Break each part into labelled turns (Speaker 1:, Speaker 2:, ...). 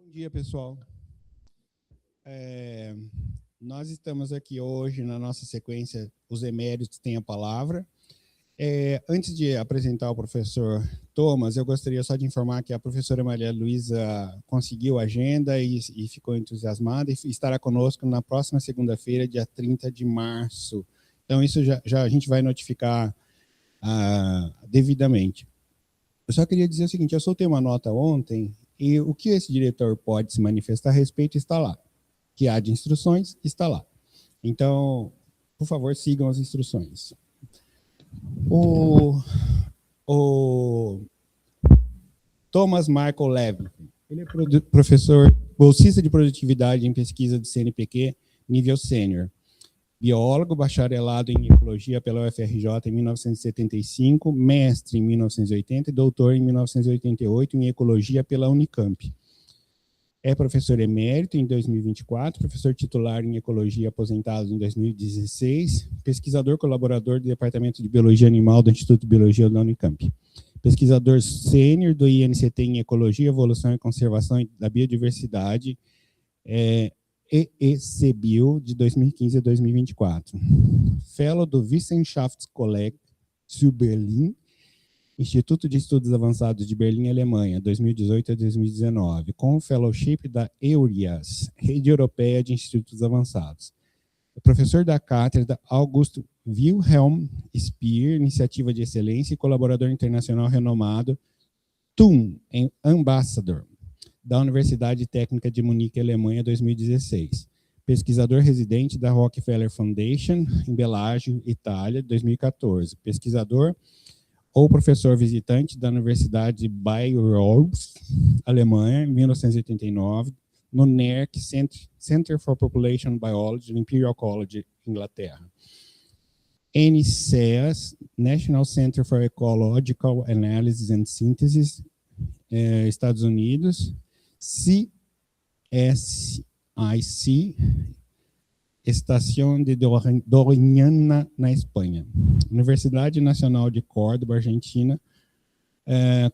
Speaker 1: Bom dia, pessoal. Nós estamos aqui hoje na nossa sequência Os Eméritos Têm a Palavra. Antes de apresentar o professor Thomas, eu gostaria só de informar que a professora Maria Luísa conseguiu a agenda e ficou entusiasmada e estará conosco na próxima segunda-feira, dia 30 de março. Então, isso já a gente vai notificar devidamente. Eu só queria dizer o seguinte, eu soltei uma nota ontem e o que esse diretor pode se manifestar a respeito está lá. Que há de instruções, está lá. Então, por favor, sigam as instruções. O Thomas Michael Levy, ele é professor, bolsista de produtividade em pesquisa do CNPq, nível sênior. Biólogo, bacharelado em ecologia pela UFRJ em 1975, mestre em 1980 e doutor em 1988 em ecologia pela Unicamp. É professor emérito em 2024, professor titular em ecologia aposentado em 2016, pesquisador colaborador do Departamento de Biologia Animal do Instituto de Biologia da Unicamp. Pesquisador sênior do INCT em Ecologia, Evolução e Conservação da Biodiversidade, EECBio, de 2015 a 2024. Fellow do Wissenschaftskolleg zu Berlin, Instituto de Estudos Avançados de Berlim, Alemanha, 2018 a 2019, com fellowship da EURIAS, Rede Europeia de Institutos Avançados. É professor da cátedra August Wilhelm Speer, Iniciativa de Excelência, e colaborador internacional renomado TUM, Ambassador, da Universidade Técnica de Munique, Alemanha, 2016. Pesquisador residente da Rockefeller Foundation, em Belágio, Itália, 2014. Pesquisador ou professor visitante da Universidade de Bayreuth, Alemanha, em 1989, no NERC, Center for Population Biology, no Imperial College, Inglaterra. NCEAS, National Center for Ecological Analysis and Synthesis, Estados Unidos. CSIC, Estação de Doñana, na Espanha. Universidade Nacional de Córdoba, Argentina,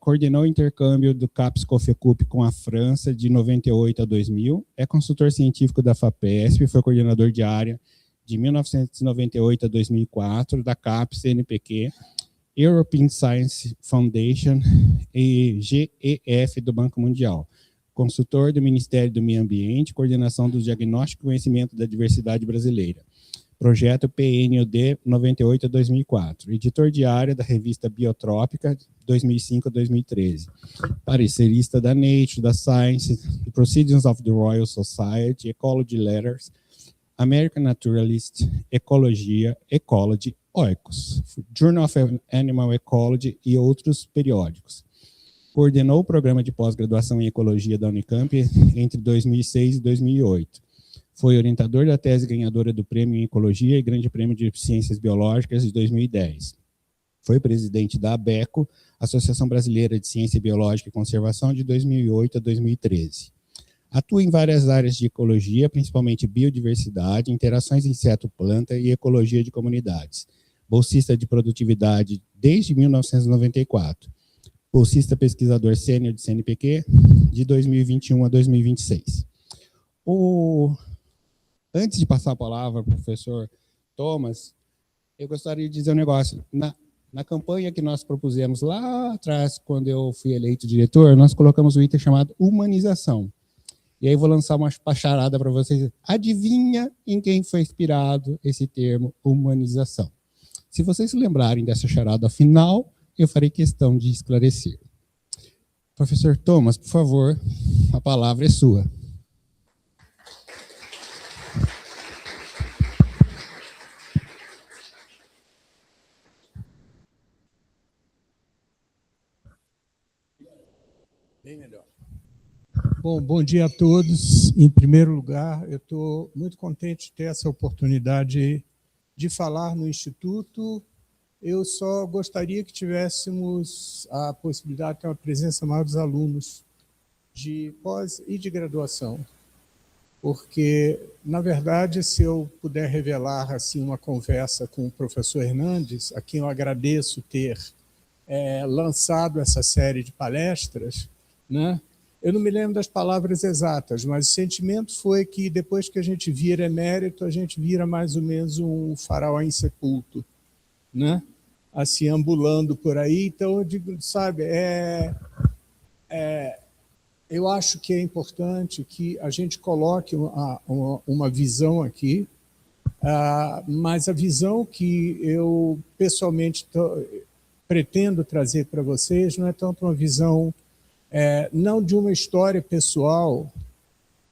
Speaker 1: coordenou o intercâmbio do CAPES COFECUP com a França de 98 a 2000, é consultor científico da FAPESP, foi coordenador de área de 1998 a 2004, da CAPES CNPq, European Science Foundation e GEF do Banco Mundial. Consultor do Ministério do Meio Ambiente, coordenação do diagnóstico e conhecimento da diversidade brasileira. Projeto PNUD 98 a 2004. Editor de área da revista Biotrópica, 2005 a 2013. Parecerista da Nature, da Science, The Proceedings of the Royal Society, Ecology Letters, American Naturalist, Ecologia, Ecology, Oikos, Journal of Animal Ecology e outros periódicos. Coordenou o programa de pós-graduação em Ecologia da Unicamp entre 2006 e 2008. Foi orientador da tese ganhadora do Prêmio em Ecologia e Grande Prêmio de Ciências Biológicas de 2010. Foi presidente da ABECO, Associação Brasileira de Ciência Biológica e Conservação, de 2008 a 2013. Atua em várias áreas de ecologia, principalmente biodiversidade, interações inseto-planta e ecologia de comunidades. Bolsista de produtividade desde 1994. Bolsista pesquisador sênior de CNPq, de 2021 a 2026. Antes de passar a palavra ao professor Thomas, eu gostaria de dizer um negócio. Na campanha que nós propusemos lá atrás, quando eu fui eleito diretor, nós colocamos um item chamado humanização. E aí eu vou lançar uma charada para vocês. Adivinha em quem foi inspirado esse termo humanização? Se vocês se lembrarem dessa charada final, eu farei questão de esclarecer. Professor Thomas, por favor, a palavra é sua.
Speaker 2: Bem melhor. Bom dia a todos. Em primeiro lugar, eu estou muito contente de ter essa oportunidade de falar no Instituto. Eu só gostaria que tivéssemos a possibilidade de ter uma presença maior dos alunos de pós e de graduação, porque, na verdade, se eu puder revelar assim, uma conversa com o professor Hernandes, a quem eu agradeço ter lançado essa série de palestras, né? eu não me lembro das palavras exatas, mas o sentimento foi que depois que a gente vira emérito, a gente vira mais ou menos um faraó insepulto, né? Assim, ambulando por aí. Então, eu digo, sabe, eu acho que é importante que a gente coloque uma visão aqui, mas a visão que eu pessoalmente pretendo trazer para vocês não é tanto uma visão, não de uma história pessoal,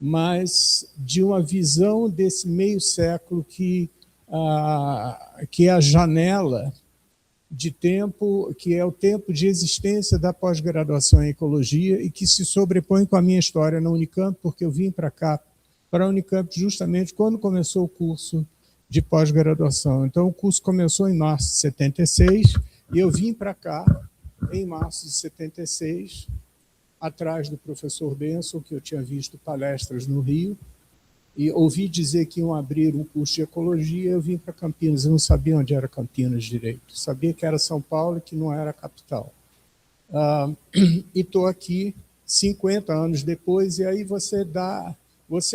Speaker 2: mas de uma visão desse meio século que é a janela de tempo, que é o tempo de existência da pós-graduação em ecologia e que se sobrepõe com a minha história na Unicamp, porque eu vim para cá, para a Unicamp, justamente quando começou o curso de pós-graduação. Então, o curso começou em março de 76 e eu vim para cá em março de 76, atrás do professor Benson, que eu tinha visto palestras no Rio, e ouvi dizer que iam abrir um curso de ecologia, eu vim para Campinas, eu não sabia onde era Campinas direito, sabia que era São Paulo e que não era a capital. E estou aqui 50 anos depois, e aí você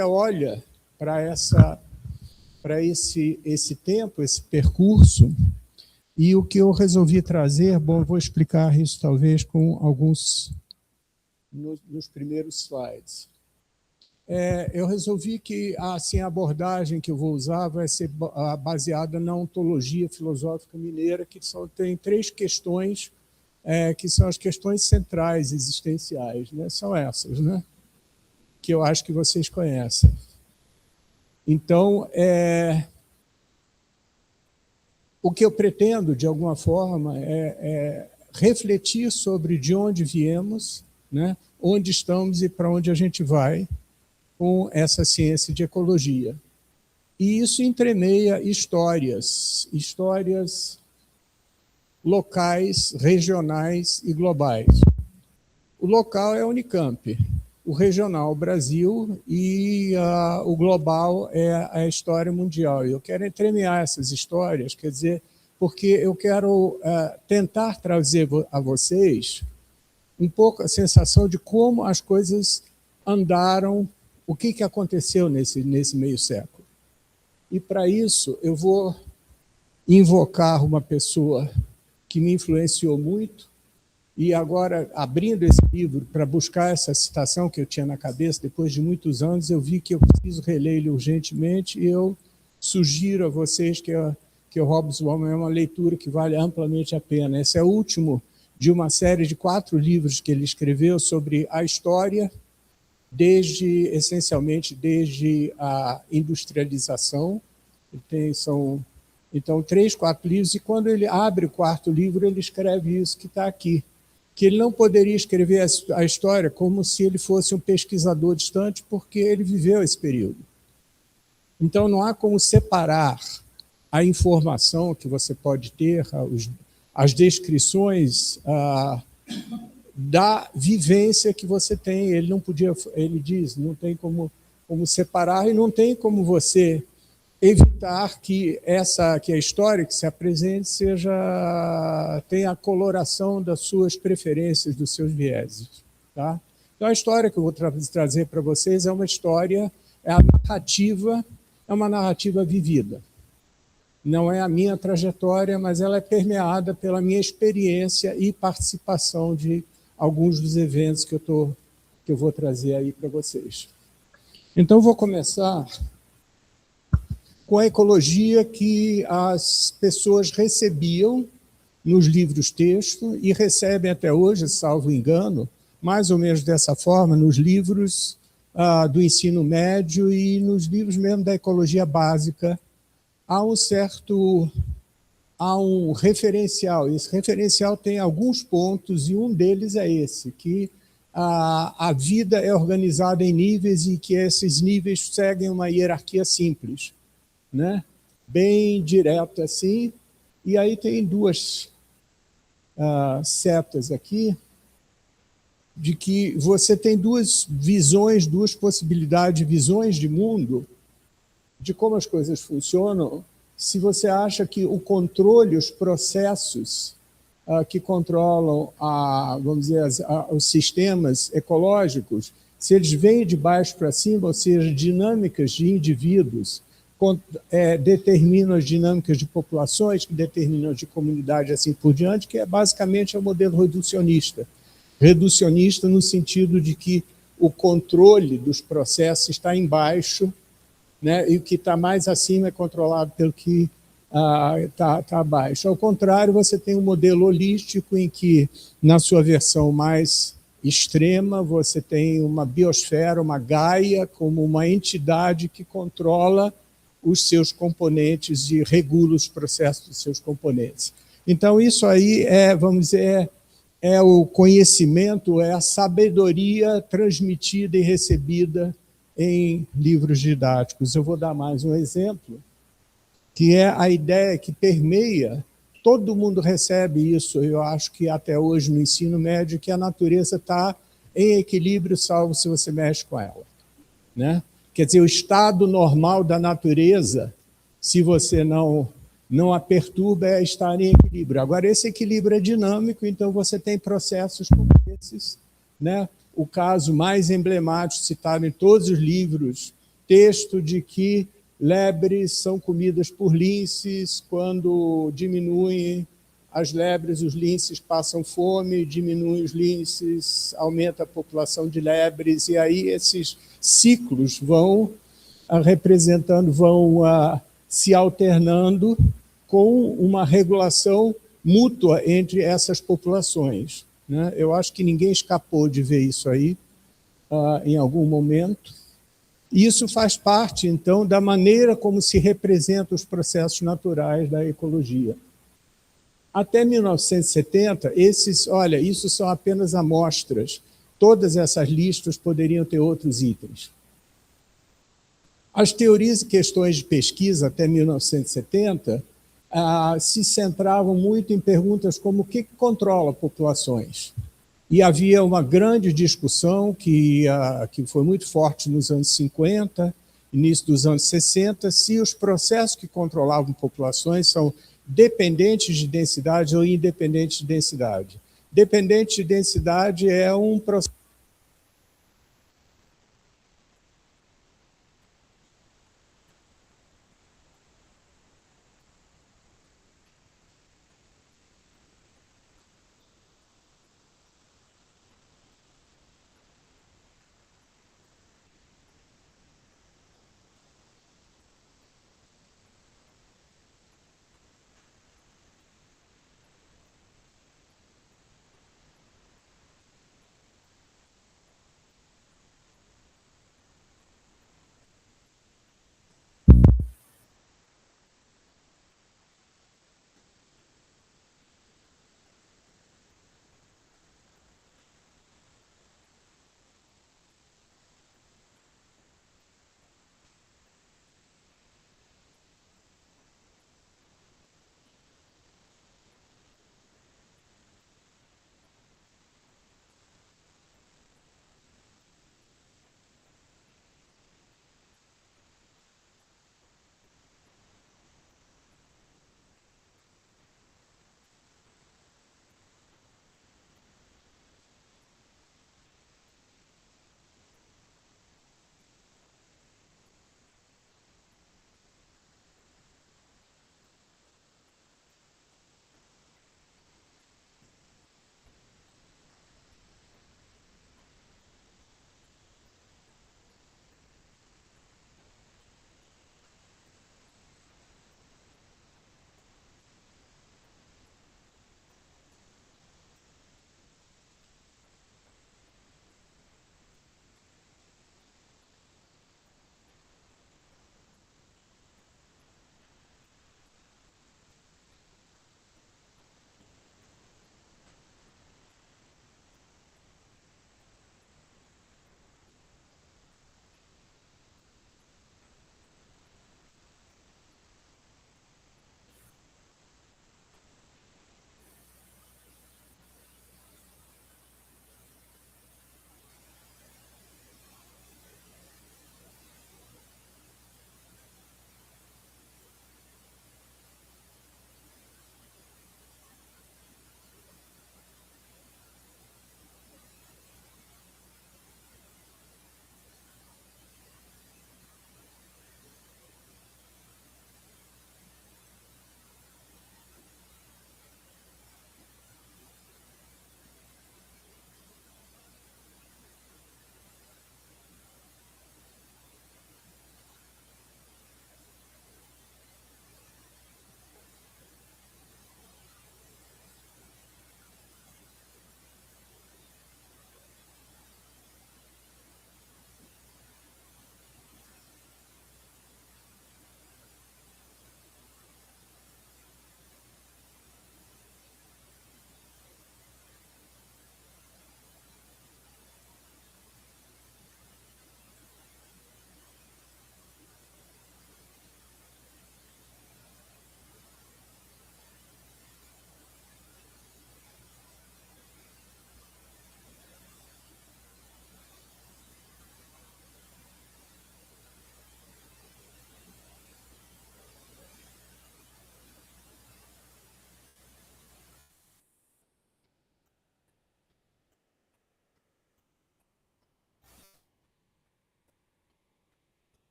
Speaker 2: olha para esse tempo, esse percurso, e o que eu resolvi trazer, bom, eu vou explicar isso talvez com alguns nos primeiros slides. Eu resolvi que assim, a abordagem que eu vou usar vai ser baseada na ontologia filosófica mineira, que tem 3 questões, que são as questões centrais existenciais, né? São essas, né? Que eu acho que vocês conhecem. Então, o que eu pretendo, de alguma forma, é refletir sobre de onde viemos, né? Onde estamos e para onde a gente vai, com essa ciência de ecologia. E isso entremeia histórias locais, regionais e globais. O local é a Unicamp, o regional o Brasil e o global é a história mundial. E eu quero entremear essas histórias, quer dizer, porque eu quero tentar trazer a vocês um pouco a sensação de como as coisas andaram, o que aconteceu nesse meio século. E, para isso, eu vou invocar uma pessoa que me influenciou muito, e agora, abrindo esse livro para buscar essa citação que eu tinha na cabeça, depois de muitos anos, eu vi que eu preciso relê-lo urgentemente, e eu sugiro a vocês que o Hobsbawm é uma leitura que vale amplamente a pena. Esse é o último de uma série de 4 livros que ele escreveu sobre a história, essencialmente desde a industrialização. Então, 3, 4 livros, e quando ele abre o 4º livro, ele escreve isso que está aqui, que ele não poderia escrever a história como se ele fosse um pesquisador distante, porque ele viveu esse período. Então, não há como separar a informação que você pode ter, as descrições da vivência que você tem. Ele não podia, ele diz, não tem como separar e não tem como você evitar que a história que se apresente tenha a coloração das suas preferências, dos seus vieses. Tá? Então, a história que eu vou trazer para vocês é uma história, é uma narrativa vivida. Não é a minha trajetória, mas ela é permeada pela minha experiência e participação de alguns dos eventos que eu vou trazer aí para vocês. Então, eu vou começar com a ecologia que as pessoas recebiam nos livros-texto e recebem até hoje, salvo engano, mais ou menos dessa forma, nos livros do ensino médio e nos livros mesmo da ecologia básica. Há um referencial. Esse referencial tem alguns pontos, e um deles é esse, que a vida é organizada em níveis e que esses níveis seguem uma hierarquia simples, né? Bem direta assim. E aí tem 2 setas aqui, de que você tem 2 visões, 2 possibilidades, visões de mundo, de como as coisas funcionam, se você acha que o controle, os processos que controlam, vamos dizer, os sistemas ecológicos, se eles vêm de baixo para cima, ou seja, dinâmicas de indivíduos, determinam as dinâmicas de populações, que determinam de comunidade, assim por diante, que basicamente é o modelo reducionista. Reducionista no sentido de que o controle dos processos está embaixo, né, e o que está mais acima é controlado pelo que está abaixo. Ao contrário, você tem um modelo holístico em que, na sua versão mais extrema, você tem uma biosfera, uma Gaia, como uma entidade que controla os seus componentes e regula os processos dos seus componentes. Então, isso aí vamos dizer, é o conhecimento, é a sabedoria transmitida e recebida em livros didáticos. Eu vou dar mais um exemplo, que é a ideia que permeia, todo mundo recebe isso, eu acho que até hoje no ensino médio, que a natureza está em equilíbrio, salvo se você mexe com ela, né? Quer dizer, o estado normal da natureza, se você não a perturba, é estar em equilíbrio. Agora, esse equilíbrio é dinâmico, então você tem processos como esses, né? O caso mais emblemático, citado em todos os livros, texto de que lebres são comidas por linces, quando diminuem as lebres, os linces passam fome, diminuem os linces, aumenta a população de lebres, e aí esses ciclos vão representando, vão se alternando com uma regulação mútua entre essas populações, né? Eu acho que ninguém escapou de ver isso aí em algum momento. E isso faz parte, então, da maneira como se representam os processos naturais da ecologia. Até 1970, isso são apenas amostras. Todas essas listas poderiam ter outros itens. As teorias e questões de pesquisa até 1970 se centravam muito em perguntas como o que controla populações. E havia uma grande discussão que foi muito forte nos anos 50, início dos anos 60, se os processos que controlavam populações são dependentes de densidade ou independentes de densidade. Dependente de densidade é um processo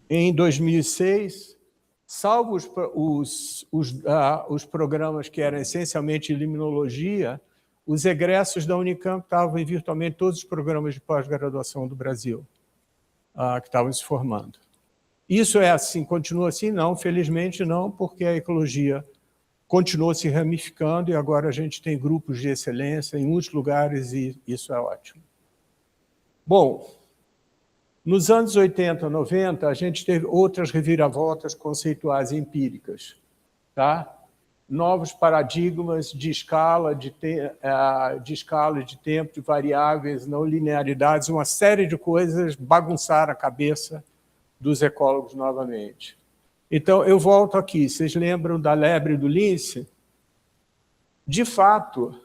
Speaker 2: em 2006, salvo os programas que eram essencialmente de limnologia, os egressos da Unicamp estavam em virtualmente todos os programas de pós-graduação do Brasil, que estavam se formando. Isso é assim, continua assim? Não, felizmente não, porque a ecologia continuou se ramificando e agora a gente tem grupos de excelência em muitos lugares e isso é ótimo. Bom, nos anos 80, 90, a gente teve outras reviravoltas conceituais e empíricas, tá? Novos paradigmas de escala, de tempo, de variáveis, não linearidades, uma série de coisas bagunçaram a cabeça dos ecólogos novamente. Então, eu volto aqui. Vocês lembram da lebre do lince? De fato,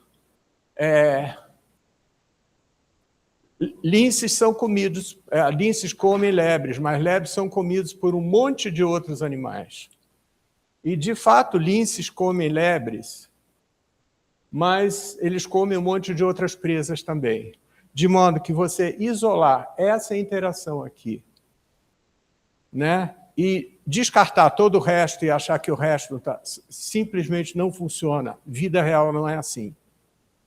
Speaker 2: linces são comidos, linces comem lebres, mas lebres são comidos por um monte de outros animais. E, de fato, linces comem lebres, mas eles comem um monte de outras presas também. De modo que você isolar essa interação aqui, né, e descartar todo o resto e achar que o resto simplesmente não funciona. Vida real não é assim.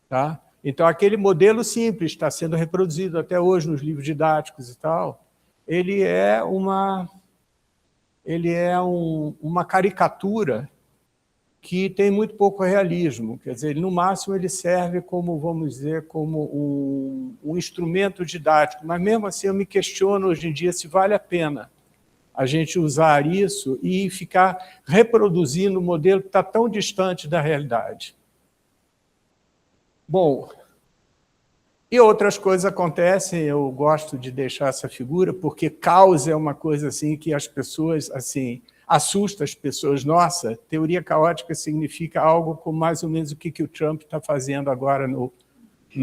Speaker 2: Tá? Então, aquele modelo simples está sendo reproduzido até hoje nos livros didáticos e tal, ele é uma caricatura que tem muito pouco realismo. Quer dizer, no máximo ele serve como, vamos dizer, como um instrumento didático, mas mesmo assim eu me questiono hoje em dia se vale a pena a gente usar isso e ficar reproduzindo um modelo que está tão distante da realidade. Bom, e outras coisas acontecem, eu gosto de deixar essa figura, porque caos é uma coisa assim que as pessoas, assim, assusta as pessoas. Nossa, teoria caótica significa algo como mais ou menos o que o Trump está fazendo agora no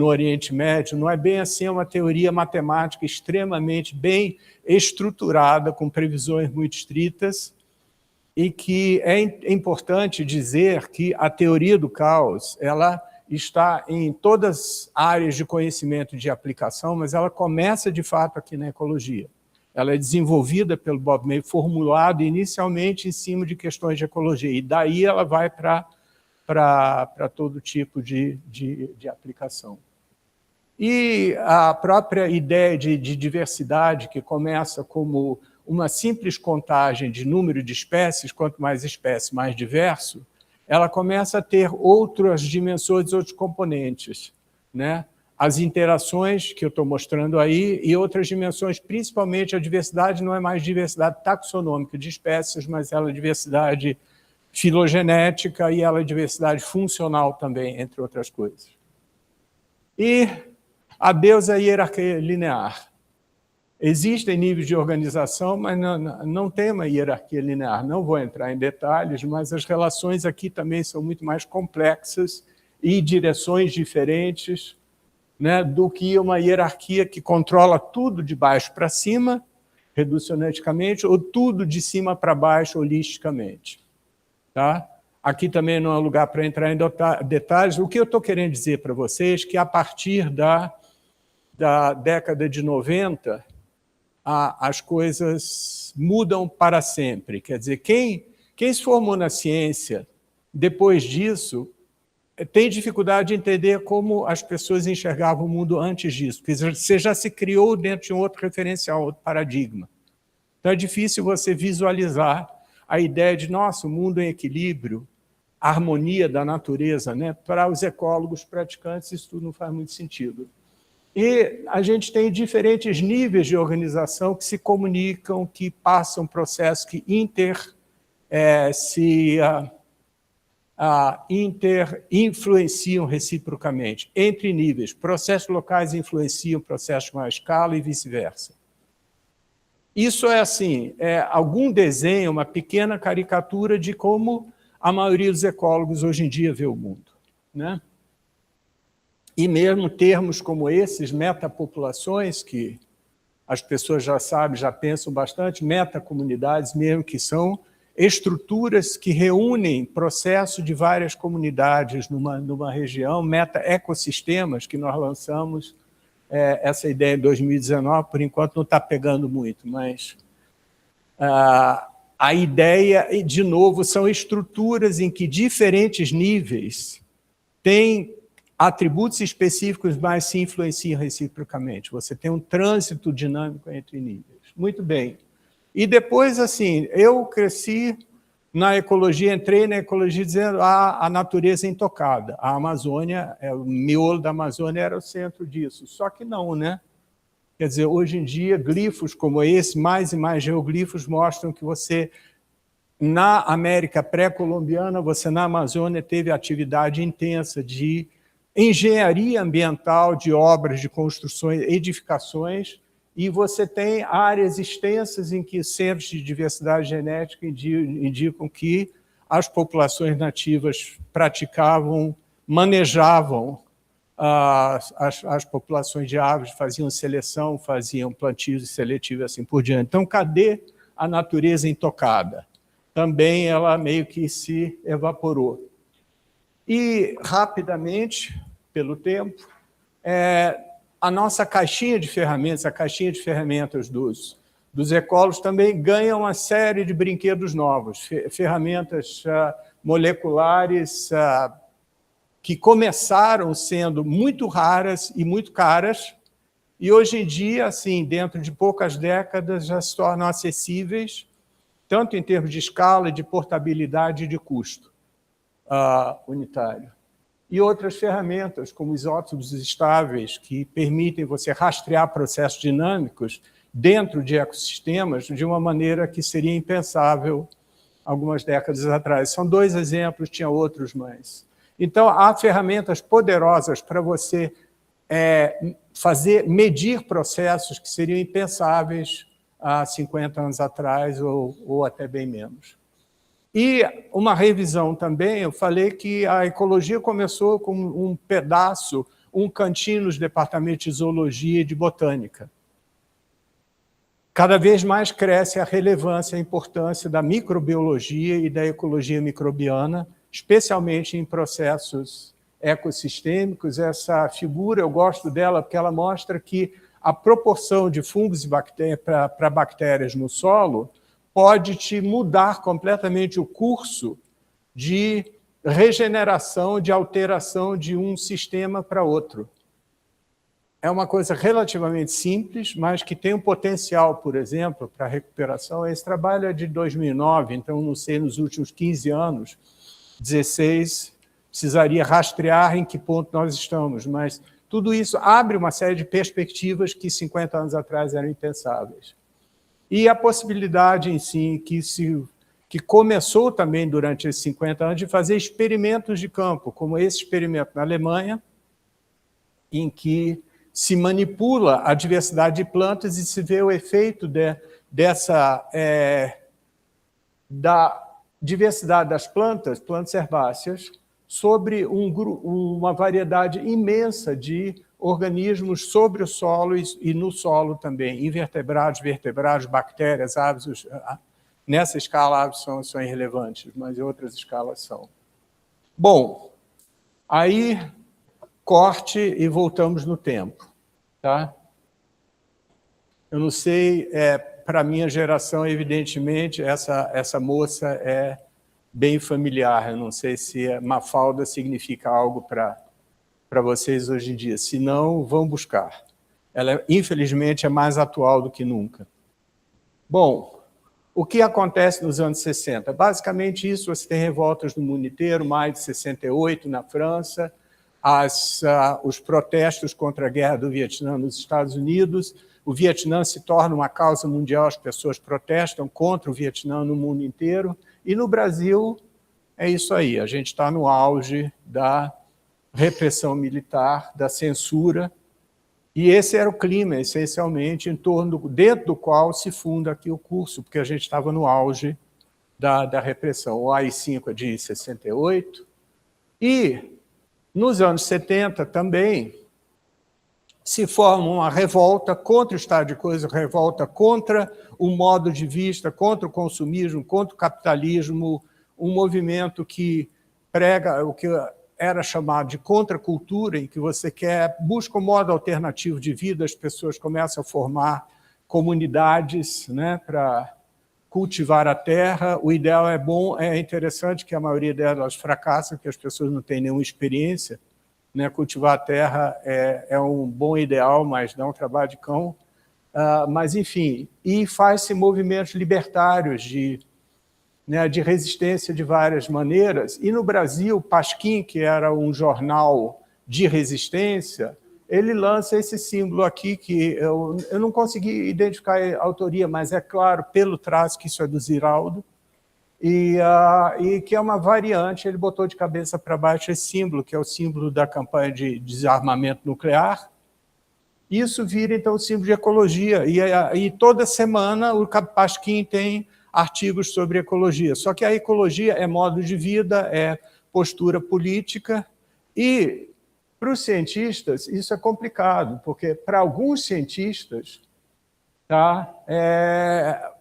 Speaker 2: Oriente Médio. Não é bem assim, é uma teoria matemática extremamente bem estruturada, com previsões muito estritas, e que é importante dizer que a teoria do caos, ela está em todas as áreas de conhecimento de aplicação, mas ela começa, de fato, aqui na ecologia. Ela é desenvolvida pelo Bob May, formulada inicialmente em cima de questões de ecologia, e daí ela vai para todo tipo de aplicação. E a própria ideia de diversidade, que começa como uma simples contagem de número de espécies, quanto mais espécie, mais diverso, ela começa a ter outras dimensões, outros componentes, né? As interações que eu estou mostrando aí e outras dimensões, principalmente a diversidade não é mais diversidade taxonômica de espécies, mas ela é diversidade filogenética e ela é diversidade funcional também, entre outras coisas. E adeus à hierarquia linear. Existem níveis de organização, mas não tem uma hierarquia linear. Não vou entrar em detalhes, mas as relações aqui também são muito mais complexas e direções diferentes, né, do que uma hierarquia que controla tudo de baixo para cima, reducionisticamente, ou tudo de cima para baixo, holisticamente. Tá? Aqui também não é lugar para entrar em detalhes. O que eu estou querendo dizer para vocês é que, a partir da década de 90, as coisas mudam para sempre. Quer dizer, quem se formou na ciência depois disso tem dificuldade de entender como as pessoas enxergavam o mundo antes disso, porque você já se criou dentro de um outro referencial, outro paradigma. Então é difícil você visualizar a ideia de, nossa, o mundo em equilíbrio, a harmonia da natureza, né? Para os ecólogos praticantes isso tudo não faz muito sentido. E a gente tem diferentes níveis de organização que se comunicam, que passam processos que influenciam reciprocamente, entre níveis. Processos locais influenciam processos com a escala e vice-versa. Isso é assim, algum desenho, uma pequena caricatura de como a maioria dos ecólogos hoje em dia vê o mundo, né? E mesmo termos como esses, metapopulações, que as pessoas já sabem, já pensam bastante, metacomunidades mesmo, que são estruturas que reúnem processo de várias comunidades numa região, meta-ecossistemas, que nós lançamos essa ideia em 2019, por enquanto não está pegando muito, mas A ideia, de novo, são estruturas em que diferentes níveis têm atributos específicos, mas se influenciam reciprocamente. Você tem um trânsito dinâmico entre níveis. Muito bem. E depois, assim, eu cresci na ecologia, entrei na ecologia dizendo a natureza intocada. A Amazônia, o miolo da Amazônia era o centro disso. Só que não, né? Quer dizer, hoje em dia, glifos como esse, mais e mais geoglifos, mostram que você, na América pré-colombiana, você na Amazônia teve atividade intensa de engenharia ambiental, de obras, de construções, edificações, e você tem áreas extensas em que centros de diversidade genética indicam que as populações nativas praticavam, manejavam as populações de aves, faziam seleção, faziam plantio seletivo e assim por diante. Então, cadê a natureza intocada? Também ela meio que se evaporou. E, rapidamente, pelo tempo, a nossa caixinha de ferramentas, a caixinha de ferramentas dos ecólogos também ganha uma série de brinquedos novos, ferramentas moleculares que começaram sendo muito raras e muito caras, e hoje em dia, assim, dentro de poucas décadas, já se tornam acessíveis, tanto em termos de escala, de portabilidade e de custo unitário. E outras ferramentas, como isótopos estáveis, que permitem você rastrear processos dinâmicos dentro de ecossistemas de uma maneira que seria impensável algumas décadas atrás. São 2 exemplos, tinha outros mais. Então, há ferramentas poderosas para você medir processos que seriam impensáveis há 50 anos atrás ou até bem menos. E uma revisão também, eu falei que a ecologia começou com um pedaço, um cantinho nos departamentos de zoologia e de botânica. Cada vez mais cresce a relevância e a importância da microbiologia e da ecologia microbiana, especialmente em processos ecossistêmicos. Essa figura, eu gosto dela porque ela mostra que a proporção de fungos e bactérias para bactérias no solo pode te mudar completamente o curso de regeneração, de alteração de um sistema para outro. É uma coisa relativamente simples, mas que tem um potencial, por exemplo, para recuperação. Esse trabalho é de 2009, então, não sei, nos últimos 15 anos, 16, precisaria rastrear em que ponto nós estamos, mas tudo isso abre uma série de perspectivas que 50 anos atrás eram impensáveis. E a possibilidade, em si, que começou também durante esses 50 anos de fazer experimentos de campo, como esse experimento na Alemanha, em que se manipula a diversidade de plantas e se vê o efeito da diversidade das plantas herbáceas, sobre uma variedade imensa de organismos sobre o solo e no solo também, invertebrados, vertebrados, bactérias, aves. Nessa escala, aves são irrelevantes, mas em outras escalas são. Bom, aí, corte e voltamos no tempo. Tá? Eu não sei, para a minha geração, evidentemente, essa moça é bem familiar. Eu não sei se Mafalda significa algo para vocês hoje em dia. Se não, vão buscar. Ela, infelizmente, é mais atual do que nunca. Bom, o que acontece nos anos 60? Basicamente isso, você tem revoltas no mundo inteiro, maio de 68 na França, os protestos contra a guerra do Vietnã nos Estados Unidos, o Vietnã se torna uma causa mundial, as pessoas protestam contra o Vietnã no mundo inteiro, e no Brasil é isso aí, a gente está no auge da repressão militar, da censura, e esse era o clima, essencialmente, dentro do qual se funda aqui o curso, porque a gente estava no auge da repressão. O AI-5 é de 68, e nos anos 70 também se forma uma revolta contra o estado de coisas, revolta contra o modo de vista, contra o consumismo, contra o capitalismo, um movimento que prega o que era chamado de contracultura, em que você busca um modo alternativo de vida, as pessoas começam a formar comunidades, né, cultivar a terra. O ideal é bom, é interessante que a maioria delas fracassam, porque as pessoas não têm nenhuma experiência, né? Cultivar a terra é um bom ideal, mas dá um trabalho de cão. Mas, enfim, e faz-se movimentos libertários de resistência de várias maneiras. E no Brasil, Pasquim, que era um jornal de resistência, ele lança esse símbolo aqui, que eu não consegui identificar a autoria, mas é claro, pelo traço, que isso é do Ziraldo, e que é uma variante, ele botou de cabeça para baixo esse símbolo, que é o símbolo da campanha de desarmamento nuclear. Isso vira, então, o símbolo de ecologia, e toda semana o Pasquim tem artigos sobre ecologia. Só que a ecologia é modo de vida, é postura política, e para os cientistas isso é complicado, porque para alguns cientistas,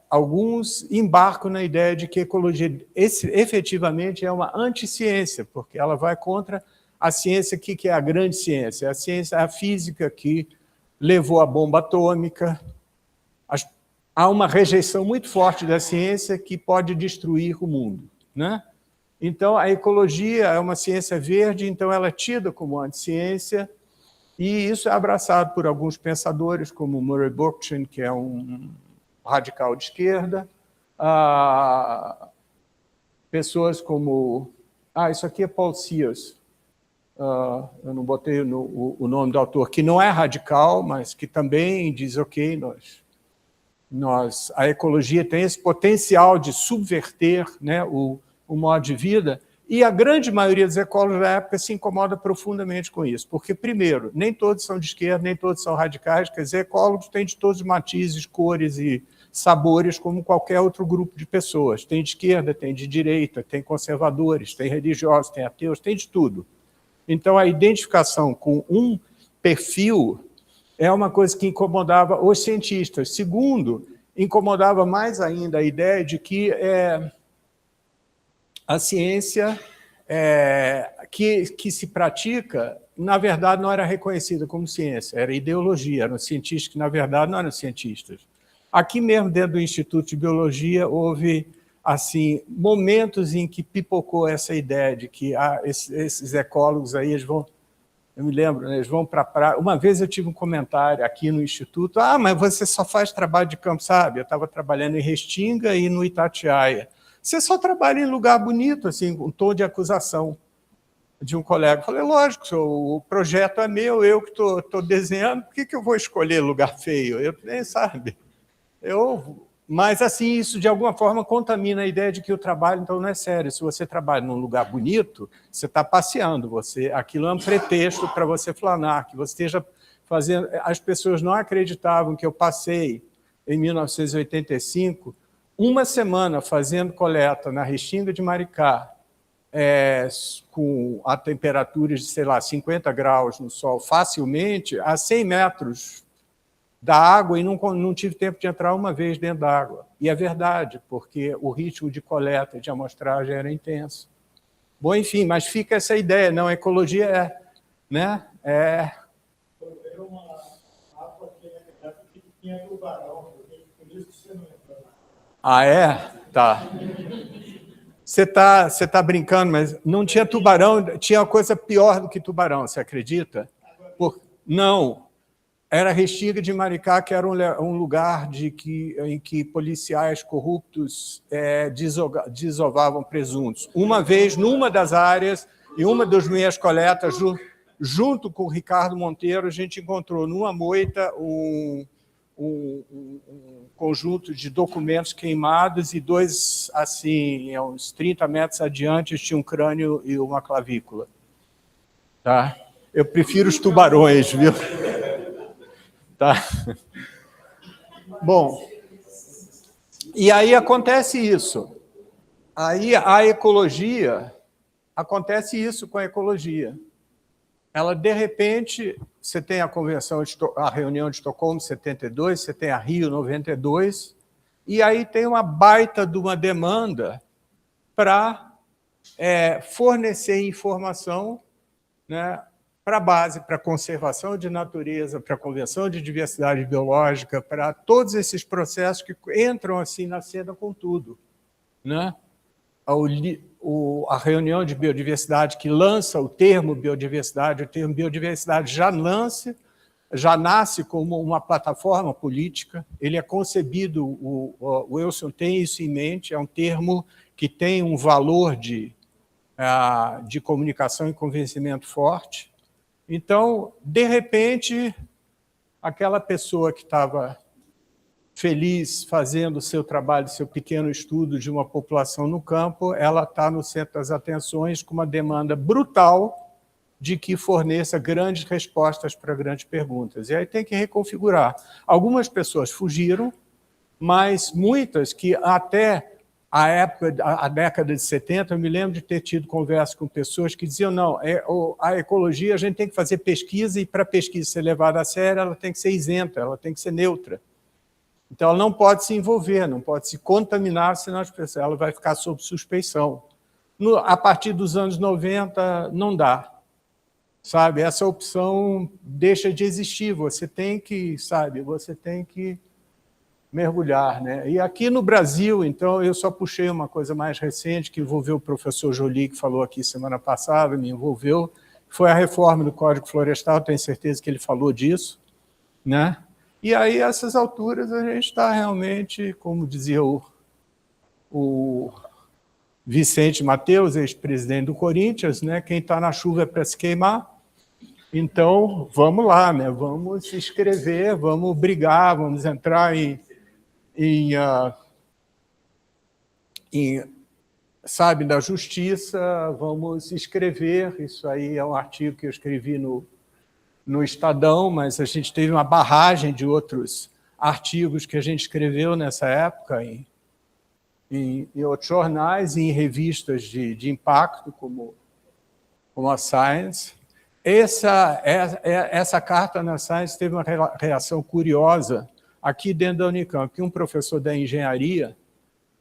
Speaker 2: alguns embarcam na ideia de que ecologia efetivamente é uma anticiência, porque ela vai contra a ciência que é a grande ciência, a ciência, a física que levou a bomba atômica. Há uma rejeição muito forte da ciência que pode destruir o mundo, né? Então, a ecologia é uma ciência verde, então ela é tida como anticiência, e isso é abraçado por alguns pensadores, como Murray Bookchin, que é um radical de esquerda, pessoas como... isso aqui é Paul Sears, eu não botei o nome do autor, que não é radical, mas que também diz, ok, a ecologia tem esse potencial de subverter, né, o modo de vida, e a grande maioria dos ecólogos da época se incomoda profundamente com isso, porque, primeiro, nem todos são de esquerda, nem todos são radicais, quer dizer, ecólogos têm de todos os matizes, cores e sabores, como qualquer outro grupo de pessoas. Tem de esquerda, tem de direita, tem conservadores, tem religiosos, tem ateus, tem de tudo. Então, a identificação com um perfil é uma coisa que incomodava os cientistas. Segundo, incomodava mais ainda a ideia de que a ciência que se pratica, na verdade, não era reconhecida como ciência, era ideologia, eram cientistas que, na verdade, não eram cientistas. Aqui mesmo, dentro do Instituto de Biologia, houve assim, momentos em que pipocou essa ideia de que esses ecólogos aí, eles vão... Eu me lembro, né, eles vão para a praia. Uma vez eu tive um comentário aqui no Instituto, mas você só faz trabalho de campo, sabe? Eu estava trabalhando em Restinga e no Itatiaia. Você só trabalha em lugar bonito, assim, um tom de acusação de um colega. Eu falei, lógico, o projeto é meu, eu que estou desenhando, por que eu vou escolher lugar feio? Eu nem sabe. Mas, assim, isso de alguma forma contamina a ideia de que o trabalho, então, não é sério. Se você trabalha num lugar bonito, você está passeando, aquilo é um pretexto para você flanar, que você esteja fazendo... As pessoas não acreditavam que eu passei, em 1985, uma semana fazendo coleta na Restinga de Maricá, com a temperaturas de, sei lá, 50 graus no sol, facilmente, a 100 metros da água, e não tive tempo de entrar uma vez dentro da água. E é verdade, porque o ritmo de coleta de amostragem era intenso. Bom, enfim, mas fica essa ideia, não, a ecologia né?
Speaker 3: Era uma água que tinha tubarão, por isso que você não entrou.
Speaker 2: Tá. Você tá brincando, mas não tinha tubarão, tinha coisa pior do que tubarão, você acredita? Não. Era Restinga de Maricá, que era um lugar em que policiais corruptos desovavam presuntos. Uma vez, numa das áreas, em uma das minhas coletas, junto com o Ricardo Monteiro, a gente encontrou numa moita um conjunto de documentos queimados e dois, assim, uns 30 metros adiante, tinha um crânio e uma clavícula. Tá? Eu prefiro os tubarões, viu? Tá. Bom, e aí acontece isso. Aí a ecologia, acontece isso com a ecologia. Ela, de repente, você tem a reunião de Estocolmo, 72, você tem a Rio, 92, e aí tem uma baita de uma demanda para fornecer informação, né, para a base, para a conservação de natureza, para a convenção de diversidade biológica, para todos esses processos que entram assim na cena com tudo, né? A reunião de biodiversidade que lança o termo biodiversidade já nasce como uma plataforma política, ele é concebido, o Wilson tem isso em mente, é um termo que tem um valor de comunicação e convencimento forte. Então, de repente, aquela pessoa que estava feliz fazendo o seu trabalho, seu pequeno estudo de uma população no campo, ela está no centro das atenções com uma demanda brutal de que forneça grandes respostas para grandes perguntas. E aí tem que reconfigurar. Algumas pessoas fugiram, mas muitas que até a década de 70, eu me lembro de ter tido conversa com pessoas que diziam, não, a ecologia, a gente tem que fazer pesquisa, e para a pesquisa ser levada a sério, ela tem que ser isenta, ela tem que ser neutra. Então, ela não pode se envolver, não pode se contaminar, senão ela vai ficar sob suspeição. A partir dos anos 90, não dá. Sabe? Essa opção deixa de existir, você tem que mergulhar, né? E aqui no Brasil, então, eu só puxei uma coisa mais recente, que envolveu o professor Joly, que falou aqui semana passada, me envolveu, foi a reforma do Código Florestal, tenho certeza que ele falou disso, né? E aí, a essas alturas, a gente está realmente, como dizia o Vicente Mateus, ex-presidente do Corinthians, né? Quem está na chuva é para se queimar. Então, vamos lá, né? Vamos se inscrever, vamos brigar, vamos entrar da justiça, vamos escrever. Isso aí é um artigo que eu escrevi no Estadão, mas a gente teve uma barragem de outros artigos que a gente escreveu nessa época em outros jornais e em revistas de impacto, como a Science. Essa carta na Science teve uma reação curiosa aqui dentro da Unicamp, que um professor da engenharia,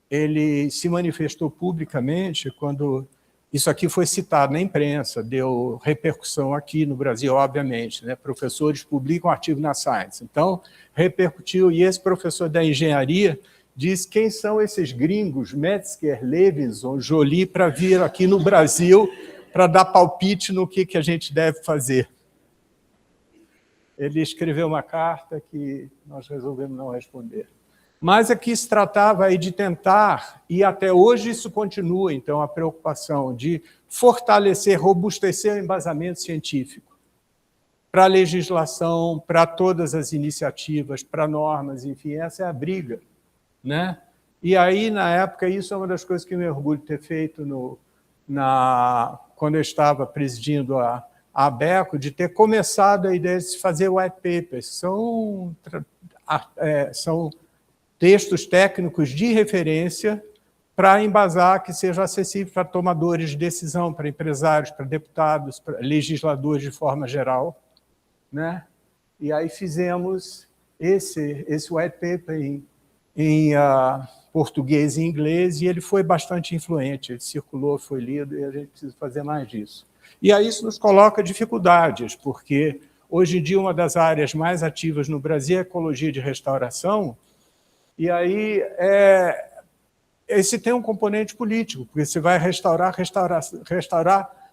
Speaker 2: ele se manifestou publicamente quando isso aqui foi citado na imprensa, deu repercussão aqui no Brasil, obviamente, né? Professores publicam artigo na Science. Então, repercutiu, e esse professor da engenharia diz quem são esses gringos, Metzger, Levinson, Joly, para vir aqui no Brasil para dar palpite no que a gente deve fazer. Ele escreveu uma carta que nós resolvemos não responder. Mas aqui se tratava aí de tentar, e até hoje isso continua, então, a preocupação de fortalecer, robustecer o embasamento científico para a legislação, para todas as iniciativas, para normas, enfim, essa é a briga, né? E aí, na época, isso é uma das coisas que eu me orgulho de ter feito quando eu estava presidindo a ABECO, de ter começado a ideia de se fazer white papers. São textos técnicos de referência para embasar que seja acessível para tomadores de decisão, para empresários, para deputados, para legisladores de forma geral, né? E aí fizemos esse white paper em português e inglês, e ele foi bastante influente, ele circulou, foi lido, e a gente precisa fazer mais disso. E aí isso nos coloca dificuldades, porque hoje em dia uma das áreas mais ativas no Brasil é a ecologia de restauração, e aí esse tem um componente político, porque você vai restaurar,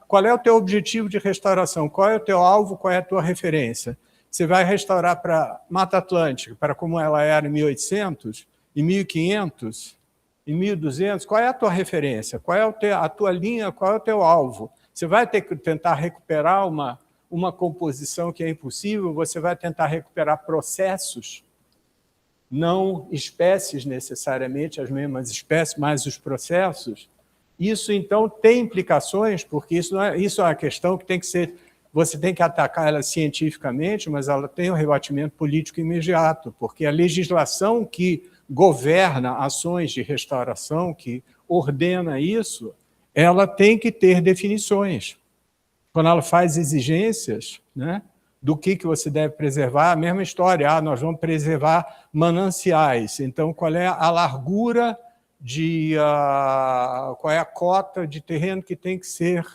Speaker 2: qual é o teu objetivo de restauração, qual é o teu alvo, qual é a tua referência. Você vai restaurar para Mata Atlântica, para como ela era em 1800, em 1500, em 1200, qual é a tua referência, qual é a tua linha, qual é o teu alvo. Você vai ter que tentar recuperar uma composição que é impossível, você vai tentar recuperar processos, não espécies necessariamente, as mesmas espécies, mas os processos. Isso, então, tem implicações, porque isso é uma questão que tem que ser, você tem que atacar ela cientificamente, mas ela tem um rebatimento político imediato, porque a legislação que governa ações de restauração, que ordena isso, ela tem que ter definições. Quando ela faz exigências, né, do que você deve preservar, a mesma história, nós vamos preservar mananciais, então qual é a largura, qual é a cota de terreno que tem que ser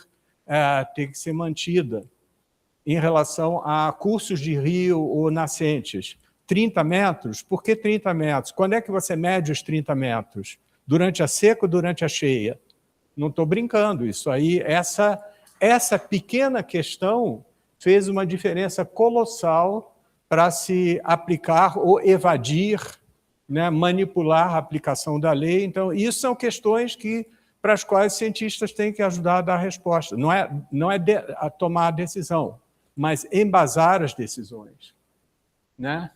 Speaker 2: mantida. em relação a cursos de rio ou nascentes. 30 metros? Por que 30 metros? Quando é que você mede os 30 metros? Durante a seca ou durante a cheia? Não estou brincando, isso aí, essa pequena questão fez uma diferença colossal para se aplicar ou evadir, né, manipular a aplicação da lei. Então, isso são questões para as quais os cientistas têm que ajudar a dar resposta. Não é a tomar a decisão, mas embasar as decisões. Né?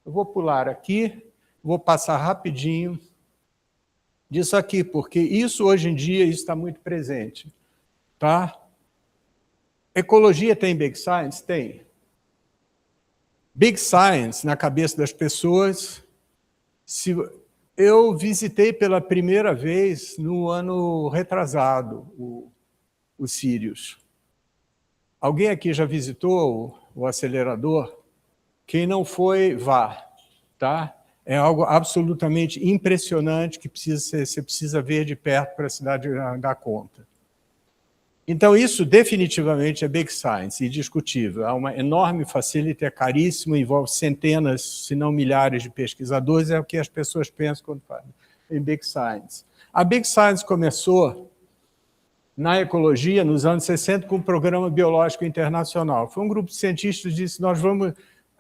Speaker 2: Eu vou pular aqui, vou passar rapidinho disso aqui, porque isso hoje em dia está muito presente. Tá? Ecologia tem Big Science? Tem. Big Science na cabeça das pessoas. Eu visitei pela primeira vez no ano retrasado o Sirius. Alguém aqui já visitou o acelerador? Quem não foi, vá. Tá? É algo absolutamente impressionante que você precisa ver de perto para a cidade dar conta. Então, isso definitivamente é Big Science, indiscutível. Há uma enorme facility, é caríssimo, envolve centenas, se não milhares de pesquisadores, é o que as pessoas pensam quando falam em Big Science. A Big Science começou na ecologia nos anos 60 com o Programa Biológico Internacional. Foi um grupo de cientistas que disse, nós vamos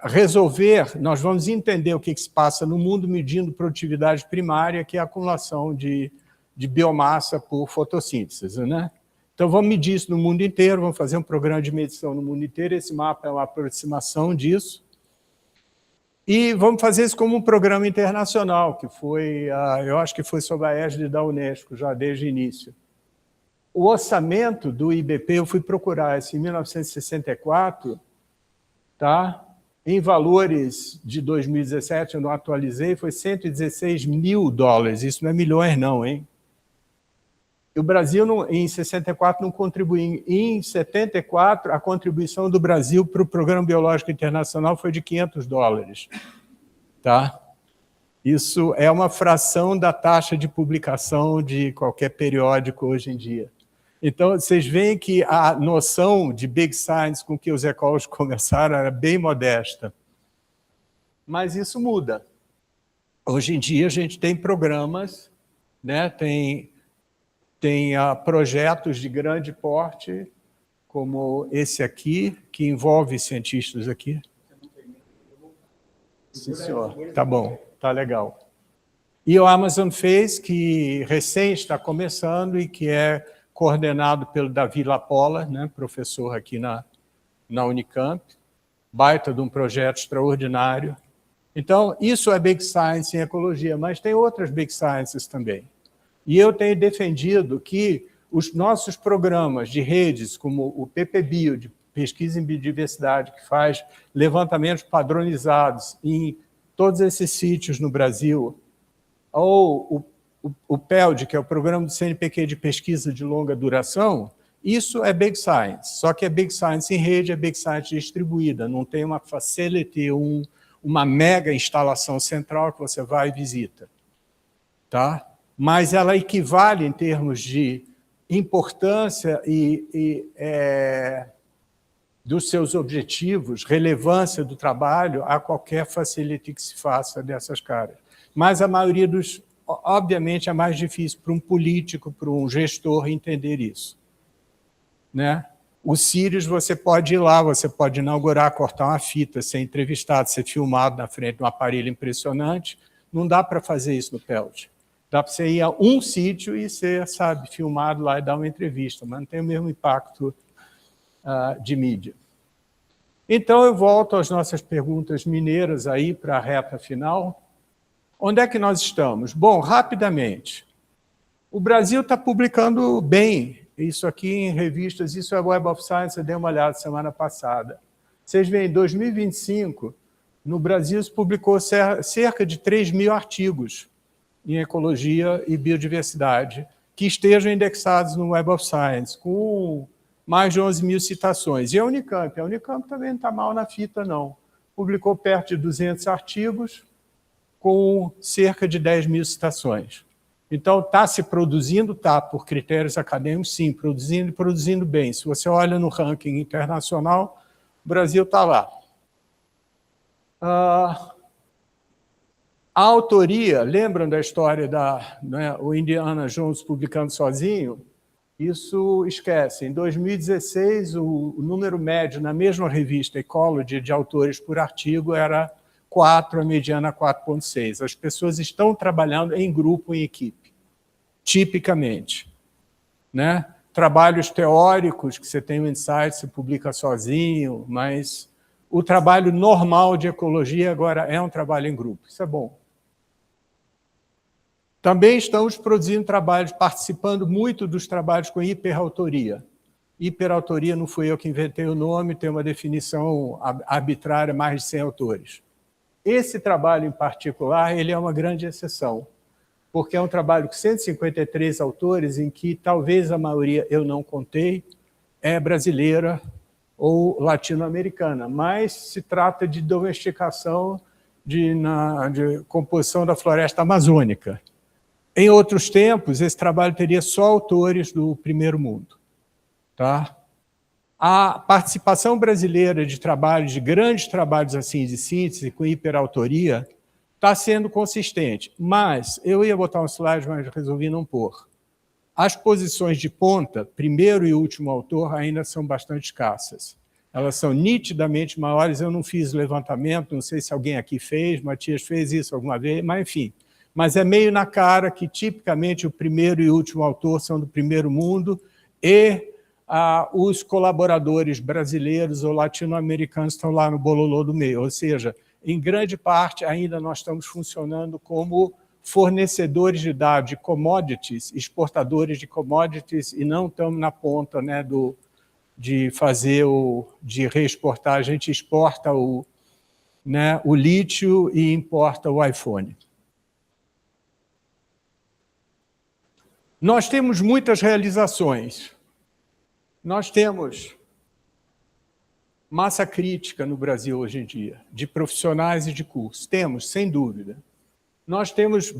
Speaker 2: resolver, nós vamos entender o que se passa no mundo medindo produtividade primária, que é a acumulação de biomassa por fotossíntese, né? Então, vamos medir isso no mundo inteiro, vamos fazer um programa de medição no mundo inteiro, esse mapa é uma aproximação disso. E vamos fazer isso como um programa internacional, que foi, eu acho que foi sob a égide da Unesco, já desde o início. O orçamento do IBP, eu fui procurar isso em 1964, tá? Em valores de 2017, eu não atualizei, foi 116 mil dólares, isso não é milhões não, hein? O Brasil, em 64, não contribuiu. Em 74, a contribuição do Brasil para o Programa Biológico Internacional foi de 500 dólares. Tá? Isso é uma fração da taxa de publicação de qualquer periódico hoje em dia. Então, vocês veem que a noção de Big Science com que os ecólogos começaram era bem modesta. Mas isso muda. Hoje em dia, a gente tem programas, né, tem projetos de grande porte, como esse aqui, que envolve cientistas aqui. Sim, senhor. Tá bom, tá legal. E o Amazon Phase, que recém está começando e que é coordenado pelo Davi Lapola, né, professor aqui na Unicamp, baita de um projeto extraordinário. Então, isso é Big Science em ecologia, mas tem outras Big Sciences também. E eu tenho defendido que os nossos programas de redes, como o PPBio, de pesquisa em biodiversidade, que faz levantamentos padronizados em todos esses sítios no Brasil, ou o PELD, que é o Programa do CNPq de Pesquisa de Longa Duração, isso é Big Science. Só que é Big Science em rede, é Big Science distribuída, não tem uma facility, uma mega instalação central que você vai e visita. Tá? Mas ela equivale em termos de importância dos seus objetivos, relevância do trabalho, a qualquer facility que se faça dessas caras. Mas a maioria obviamente, é mais difícil para um político, para um gestor entender isso. Né? O Sirius, você pode ir lá, você pode inaugurar, cortar uma fita, ser entrevistado, ser filmado na frente de um aparelho impressionante. Não dá para fazer isso no PELD. Dá para você ir a um sítio e ser, sabe, filmado lá e dar uma entrevista, mas não tem o mesmo impacto de mídia. Então, eu volto às nossas perguntas mineiras aí para a reta final. Onde é que nós estamos? Bom, rapidamente. O Brasil está publicando bem isso aqui em revistas, isso é Web of Science, eu dei uma olhada semana passada. Vocês veem, em 2025, no Brasil se publicou cerca de 3 mil artigos em ecologia e biodiversidade, que estejam indexados no Web of Science, com mais de 11 mil citações. E a Unicamp também não está mal na fita, não. Publicou perto de 200 artigos, com cerca de 10 mil citações. Então, está se produzindo? Está, por critérios acadêmicos, sim, produzindo e produzindo bem. Se você olha no ranking internacional, o Brasil está lá. A autoria, lembram da história o Indiana Jones publicando sozinho? Isso esquece. Em 2016, o número médio na mesma revista Ecology de autores por artigo era 4, a mediana 4,6. As pessoas estão trabalhando em grupo, em equipe, tipicamente. Né? Trabalhos teóricos, que você tem um insight, você publica sozinho, mas o trabalho normal de ecologia agora é um trabalho em grupo. Isso é bom. Também estamos produzindo trabalhos, participando muito dos trabalhos com hiperautoria. Hiperautoria não fui eu que inventei o nome, tem uma definição arbitrária, mais de 100 autores. Esse trabalho em particular, ele é uma grande exceção, porque é um trabalho com 153 autores, em que talvez a maioria, eu não contei, é brasileira ou latino-americana, mas se trata de domesticação, de composição da floresta amazônica. Em outros tempos, esse trabalho teria só autores do primeiro mundo. Tá? A participação brasileira de trabalhos, de grandes trabalhos assim de síntese, com hiperautoria, está sendo consistente. Mas, eu ia botar um slide, mas resolvi não pôr. As posições de ponta, primeiro e último autor, ainda são bastante escassas. Elas são nitidamente maiores, eu não fiz levantamento, não sei se alguém aqui fez, Matias fez isso alguma vez, mas enfim. Mas é meio na cara que, tipicamente, o primeiro e último autor são do primeiro mundo e os colaboradores brasileiros ou latino-americanos estão lá no bololô do meio. Ou seja, em grande parte, ainda nós estamos funcionando como fornecedores de dados de commodities, exportadores de commodities, e não estamos na ponta, né, de reexportar. A gente exporta o lítio e importa o iPhone. Nós temos muitas realizações. Nós temos massa crítica no Brasil hoje em dia, de profissionais e de cursos. Temos, sem dúvida. Nós temos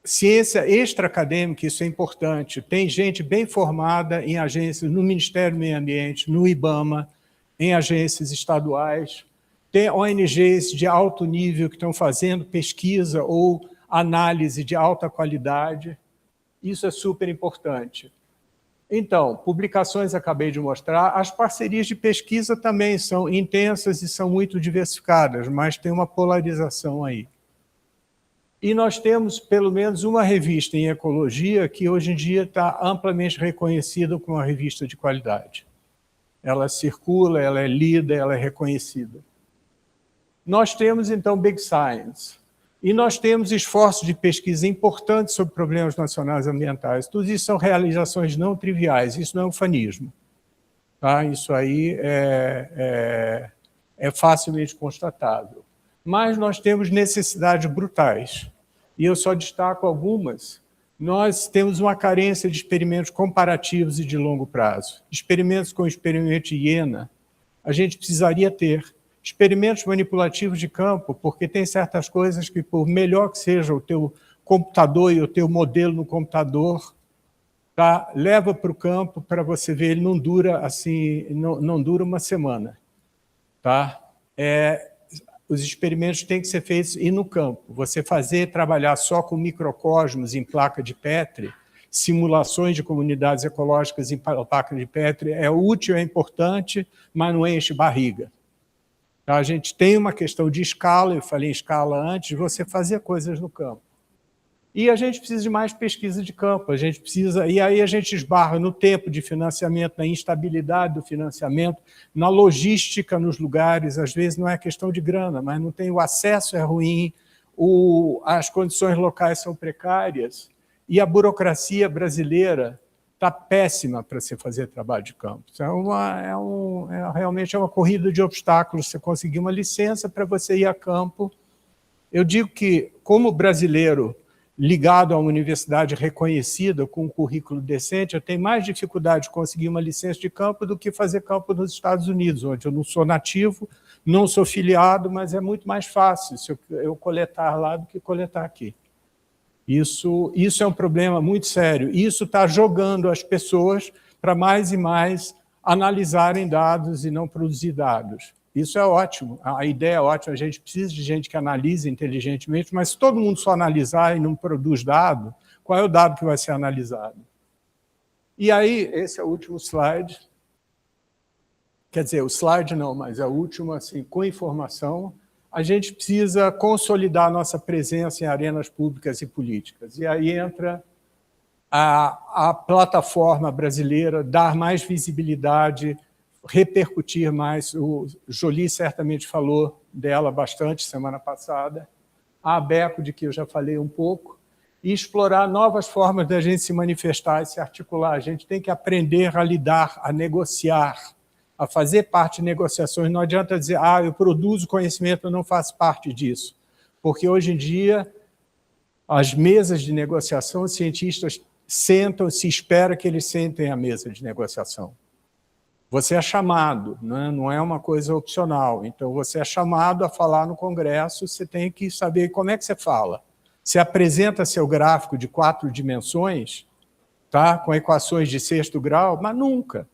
Speaker 2: ciência extra-acadêmica, isso é importante. Tem gente bem formada em agências, no Ministério do Meio Ambiente, no IBAMA, em agências estaduais. Tem ONGs de alto nível que estão fazendo pesquisa ou análise de alta qualidade. Isso é super importante. Então, publicações acabei de mostrar, as parcerias de pesquisa também são intensas e são muito diversificadas, mas tem uma polarização aí. E nós temos pelo menos uma revista em ecologia que hoje em dia está amplamente reconhecida como uma revista de qualidade. Ela circula, ela é lida, ela é reconhecida. Nós temos, então, Big Science. E nós temos esforços de pesquisa importantes sobre problemas nacionais ambientais. Tudo isso são realizações não triviais, isso não é ufanismo. Tá? Isso aí é facilmente constatável. Mas nós temos necessidades brutais. E eu só destaco algumas. Nós temos uma carência de experimentos comparativos e de longo prazo. Experimentos com o experimento de Iena, a gente precisaria ter. Experimentos manipulativos de campo, porque tem certas coisas que, por melhor que seja o teu computador e o teu modelo no computador, tá? Leva para o campo para você ver, ele não dura assim, não dura uma semana. Tá? Os experimentos têm que ser feitos e no campo. Você trabalhar só com microcosmos em placa de Petri, simulações de comunidades ecológicas em placa de Petri, é útil, é importante, mas não enche barriga. A gente tem uma questão de escala, eu falei em escala antes, de você fazer coisas no campo. E a gente precisa de mais pesquisa de campo, e aí a gente esbarra no tempo de financiamento, na instabilidade do financiamento, na logística nos lugares, às vezes não é questão de grana, mas não tem, o acesso é ruim, as condições locais são precárias, e a burocracia brasileira está péssima para se fazer trabalho de campo. Realmente é uma corrida de obstáculos, você conseguir uma licença para você ir a campo. Eu digo que, como brasileiro ligado a uma universidade reconhecida, com um currículo decente, eu tenho mais dificuldade de conseguir uma licença de campo do que fazer campo nos Estados Unidos, onde eu não sou nativo, não sou filiado, mas é muito mais fácil se eu coletar lá do que coletar aqui. Isso é um problema muito sério. Isso está jogando as pessoas para mais e mais analisarem dados e não produzir dados. Isso é ótimo, a ideia é ótima, a gente precisa de gente que analise inteligentemente, mas se todo mundo só analisar e não produz dado, qual é o dado que vai ser analisado? E aí, esse é o último slide. Quer dizer, o slide não, mas é o último, assim, com informação. A gente precisa consolidar a nossa presença em arenas públicas e políticas. E aí entra a plataforma brasileira, dar mais visibilidade, repercutir mais. O Joly certamente falou dela bastante semana passada. A ABECO, de que eu já falei um pouco, e explorar novas formas da gente se manifestar e se articular. A gente tem que aprender a lidar, a negociar, a fazer parte de negociações. Não adianta dizer, eu produzo conhecimento, eu não faço parte disso. Porque hoje em dia, as mesas de negociação, os cientistas sentam, se espera que eles sentem à mesa de negociação. Você é chamado, não é uma coisa opcional. Então, você é chamado a falar no Congresso, você tem que saber como é que você fala. Você apresenta seu gráfico de 4 dimensões, tá? Com equações de 6º grau, mas nunca.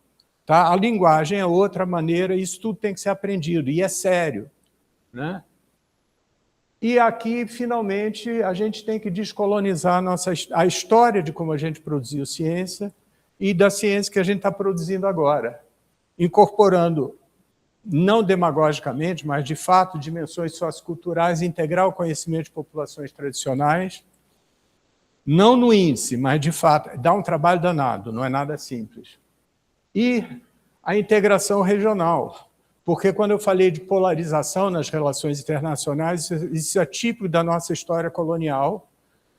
Speaker 2: Tá? A linguagem é outra maneira, isso tudo tem que ser aprendido, e é sério. Né? E aqui, finalmente, a gente tem que descolonizar a história de como a gente produziu ciência e da ciência que a gente está produzindo agora, incorporando, não demagogicamente, mas, de fato, dimensões socioculturais, integrar o conhecimento de populações tradicionais, não no índice, mas, de fato, dá um trabalho danado, não é nada simples. E a integração regional, porque quando eu falei de polarização nas relações internacionais, isso é típico da nossa história colonial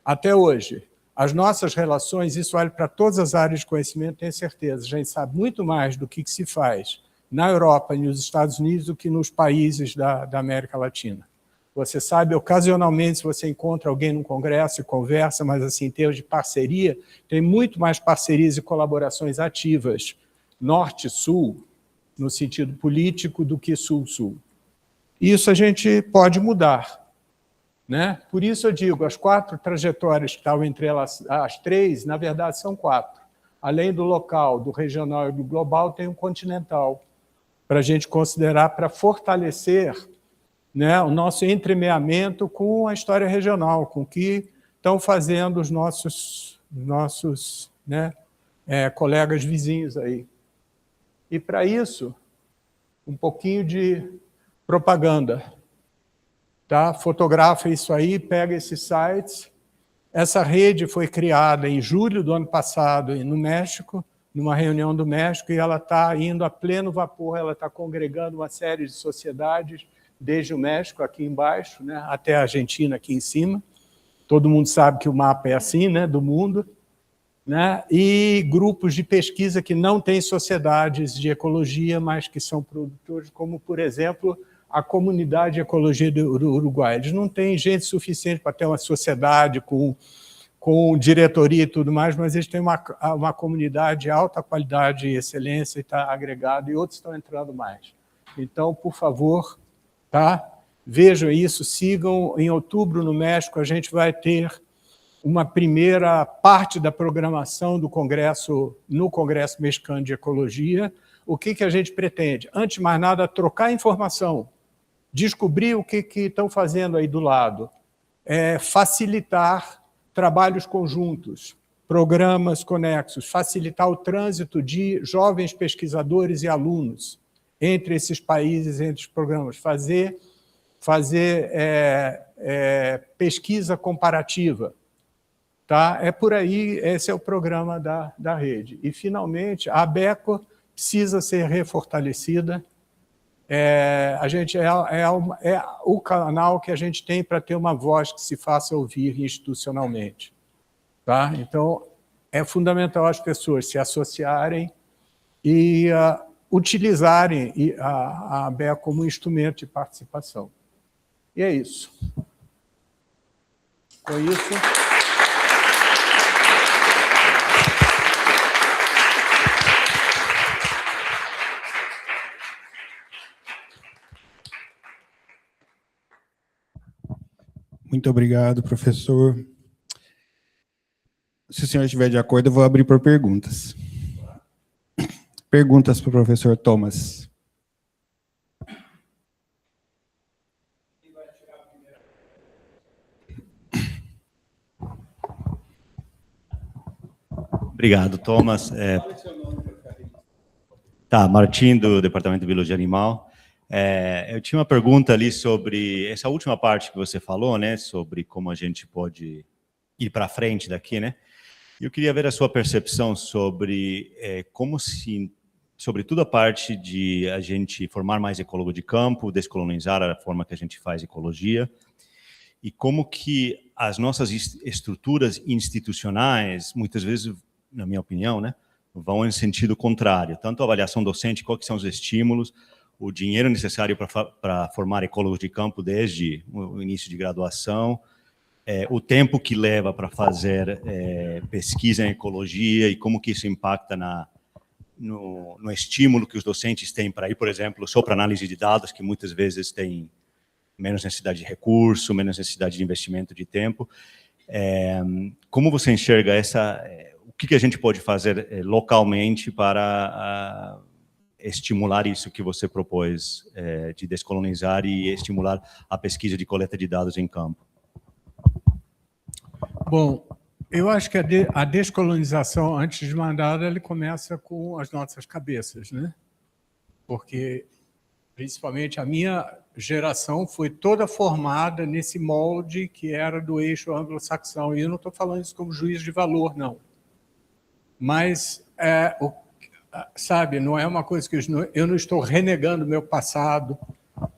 Speaker 2: até hoje. As nossas relações, isso vale para todas as áreas de conhecimento, tenho certeza. A gente sabe muito mais do que se faz na Europa e nos Estados Unidos do que nos países da América Latina. Você sabe, ocasionalmente, se você encontra alguém num congresso e conversa, mas assim, em termos de parceria, tem muito mais parcerias e colaborações ativas, norte-sul, no sentido político, do que sul-sul. Isso a gente pode mudar. Né? Por isso eu digo, as 4 trajetórias que estavam entre elas, as 3, na verdade, são 4. Além do local, do regional e do global, tem um continental, para a gente considerar, para fortalecer, né, o nosso entremeamento com a história regional, com o que estão fazendo os nossos né, colegas vizinhos aí. E, para isso, um pouquinho de propaganda. Tá? Fotografa isso aí, pega esses sites. Essa rede foi criada em julho do ano passado no México, numa reunião do México, e ela está indo a pleno vapor, ela está congregando uma série de sociedades, desde o México, aqui embaixo, né, até a Argentina, aqui em cima. Todo mundo sabe que o mapa é assim, né, do mundo. Né, e grupos de pesquisa que não têm sociedades de ecologia, mas que são produtores, como, por exemplo, a comunidade de ecologia do Uruguai. Eles não têm gente suficiente para ter uma sociedade com diretoria e tudo mais, mas eles têm uma comunidade de alta qualidade e excelência, e está agregado, e outros estão entrando mais. Então, por favor, tá? Vejam isso, sigam. Em outubro, no México, a gente vai ter uma primeira parte da programação do Congresso, no Congresso Mexicano de Ecologia. O que a gente pretende? Antes de mais nada, trocar informação, descobrir o que estão fazendo aí do lado, facilitar trabalhos conjuntos, programas conexos, facilitar o trânsito de jovens pesquisadores e alunos entre esses países, entre os programas, fazer pesquisa comparativa. Tá? É por aí, esse é o programa da rede. E, finalmente, a ABECO precisa ser refortalecida. A gente é o canal que a gente tem para ter uma voz que se faça ouvir institucionalmente. Tá? Então, é fundamental as pessoas se associarem e utilizarem a ABECO como instrumento de participação. E é isso. Foi isso.
Speaker 1: Muito obrigado, professor. Se o senhor estiver de acordo, eu vou abrir por perguntas. Perguntas para o professor Thomas.
Speaker 4: Obrigado, Thomas. Martim, do Departamento de Biologia Animal. Eu tinha uma pergunta ali sobre essa última parte que você falou, né, sobre como a gente pode ir para frente daqui, né? Eu queria ver a sua percepção sobre sobre toda a parte de a gente formar mais ecólogo de campo, descolonizar a forma que a gente faz ecologia, e como que as nossas estruturas institucionais, muitas vezes, na minha opinião, né, vão em sentido contrário. Tanto a avaliação docente, quais são os estímulos, o dinheiro necessário para formar ecólogos de campo desde o início de graduação, o tempo que leva para fazer pesquisa em ecologia e como que isso impacta no estímulo que os docentes têm para ir, por exemplo, só para análise de dados, que muitas vezes tem menos necessidade de recurso, menos necessidade de investimento de tempo. Como você enxerga o que a gente pode fazer localmente para estimular isso que você propôs, de descolonizar e estimular a pesquisa de coleta de dados em campo?
Speaker 2: Bom, eu acho que a descolonização, antes de mais nada, ele começa com as nossas cabeças, né? Porque, principalmente, a minha geração foi toda formada nesse molde que era do eixo anglo-saxão. E eu não estou falando isso como juízo de valor, não. Mas, sabe, não é uma coisa que eu não estou renegando o meu passado,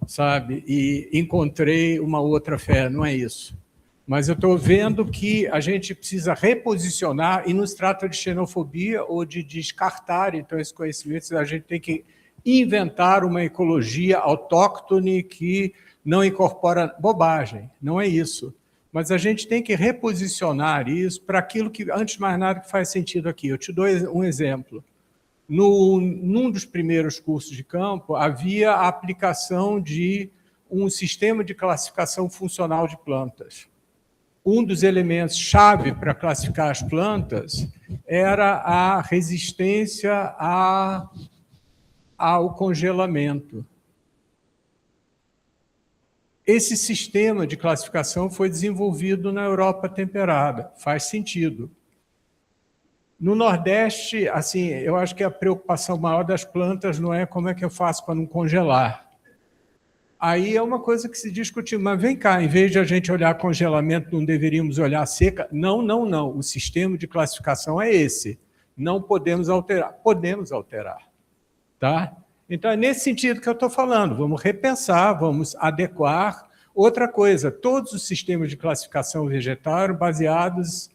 Speaker 2: sabe, e encontrei uma outra fé, não é isso. Mas eu estou vendo que a gente precisa reposicionar, e não se trata de xenofobia ou de descartar, então, esse conhecimento, a gente tem que inventar uma ecologia autóctone que não incorpora bobagem, não é isso. Mas a gente tem que reposicionar isso para aquilo que, antes de mais nada, que faz sentido aqui. Eu te dou um exemplo. Num dos primeiros cursos de campo, havia a aplicação de um sistema de classificação funcional de plantas. Um dos elementos-chave para classificar as plantas era a resistência ao congelamento. Esse sistema de classificação foi desenvolvido na Europa temperada, faz sentido. No Nordeste, assim, eu acho que a preocupação maior das plantas não é como é que eu faço para não congelar. Aí é uma coisa que se discute, mas vem cá, em vez de a gente olhar congelamento, não deveríamos olhar seca? Não, não, não. O sistema de classificação é esse. Não podemos alterar. Podemos alterar. Tá? Então, é nesse sentido que eu estou falando. Vamos repensar, vamos adequar. Outra coisa, todos os sistemas de classificação vegetal eram baseados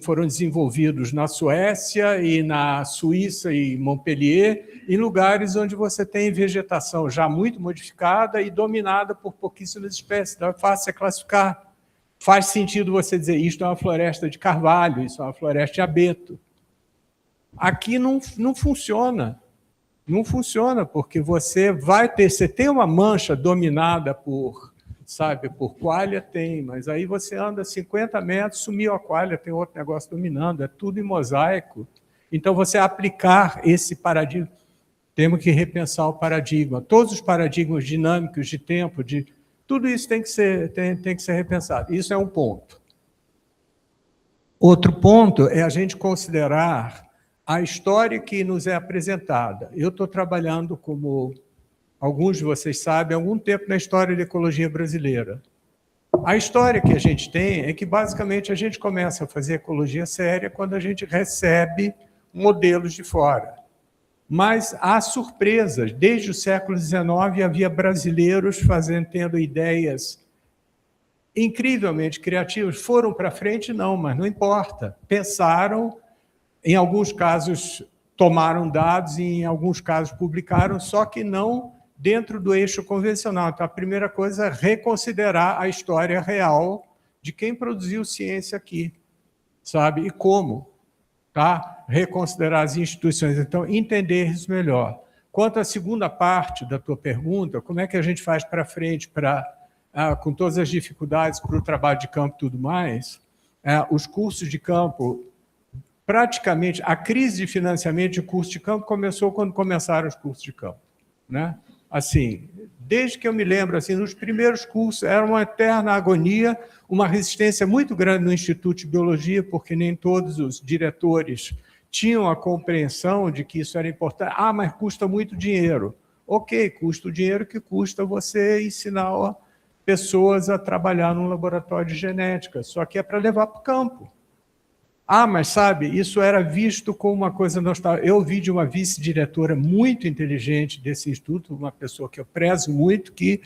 Speaker 2: foram desenvolvidos na Suécia e na Suíça e Montpellier, em lugares onde você tem vegetação já muito modificada e dominada por pouquíssimas espécies. Então, é fácil classificar. Faz sentido você dizer, isto é uma floresta de carvalho, isso é uma floresta de abeto. Aqui não funciona. Não funciona, porque você tem uma mancha dominada por qualha, tem, mas aí você anda 50 metros, sumiu a qualha, tem outro negócio dominando, é tudo em mosaico. Então, você aplicar esse paradigma, temos que repensar o paradigma. Todos os paradigmas dinâmicos de tempo, tudo isso tem que ser repensado. Isso é um ponto. Outro ponto é a gente considerar a história que nos é apresentada. Eu estou trabalhando, como alguns de vocês sabem, há algum tempo na história da ecologia brasileira. A história que a gente tem é que, basicamente, a gente começa a fazer ecologia séria quando a gente recebe modelos de fora. Mas há surpresas. Desde o século XIX havia brasileiros tendo ideias incrivelmente criativas. Foram para frente? Não, mas não importa. Pensaram, em alguns casos tomaram dados, e em alguns casos publicaram, só que não dentro do eixo convencional. Então, a primeira coisa é reconsiderar a história real de quem produziu ciência aqui, sabe? E como, tá? Reconsiderar as instituições. Então, entender isso melhor. Quanto à segunda parte da tua pergunta, como é que a gente faz para frente, com todas as dificuldades para o trabalho de campo e tudo mais, os cursos de campo praticamente, a crise de financiamento de curso de campo começou quando começaram os cursos de campo, né? Assim, desde que eu me lembro, assim, nos primeiros cursos era uma eterna agonia, uma resistência muito grande no Instituto de Biologia, porque nem todos os diretores tinham a compreensão de que isso era importante. Ah, mas custa muito dinheiro. Ok, custa o dinheiro que custa você ensinar pessoas a trabalhar num laboratório de genética, só que é para levar para o campo. Ah, mas sabe, isso era visto como uma coisa nostálgica. Eu ouvi de uma vice-diretora muito inteligente desse instituto, uma pessoa que eu prezo muito, que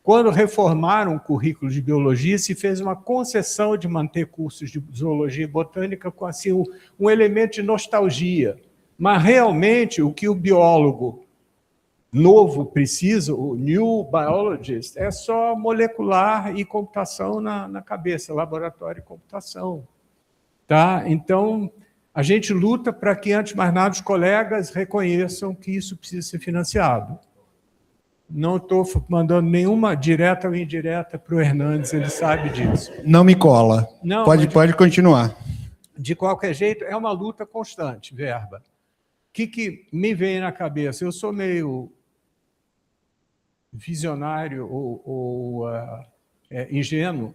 Speaker 2: quando reformaram o currículo de biologia, se fez uma concessão de manter cursos de zoologia e botânica com assim, um elemento de nostalgia. Mas realmente o que o biólogo novo precisa, o new biologist, é só molecular e computação na cabeça, laboratório e computação. Tá? Então, a gente luta para que, antes de mais nada, os colegas reconheçam que isso precisa ser financiado. Não estou mandando nenhuma direta ou indireta para o Hernandes, ele sabe disso.
Speaker 1: Não me cola.
Speaker 2: Não,
Speaker 1: Pode continuar.
Speaker 2: De qualquer jeito, é uma luta constante, Verba. O que me vem na cabeça? Eu sou meio visionário ou ingênuo,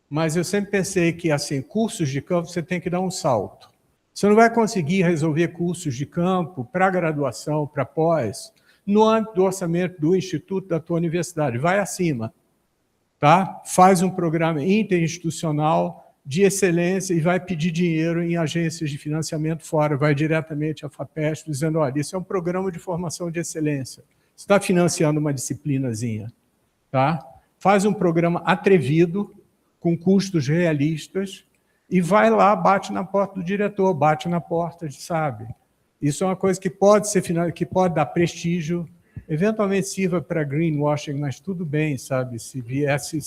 Speaker 2: mas eu sempre pensei que, assim, cursos de campo você tem que dar um salto. Você não vai conseguir resolver cursos de campo para graduação, para pós, no âmbito do orçamento do instituto da tua universidade. Vai acima. Tá? Faz um programa interinstitucional de excelência e vai pedir dinheiro em agências de financiamento fora. Vai diretamente à FAPESP dizendo, olha, isso é um programa de formação de excelência. Você está financiando uma disciplinazinha. Tá? Faz um programa atrevido, com custos realistas, e vai lá, bate na porta do diretor, bate na porta, sabe? Isso é uma coisa que pode ser que pode dar prestígio, eventualmente sirva para greenwashing, mas tudo bem, sabe? Se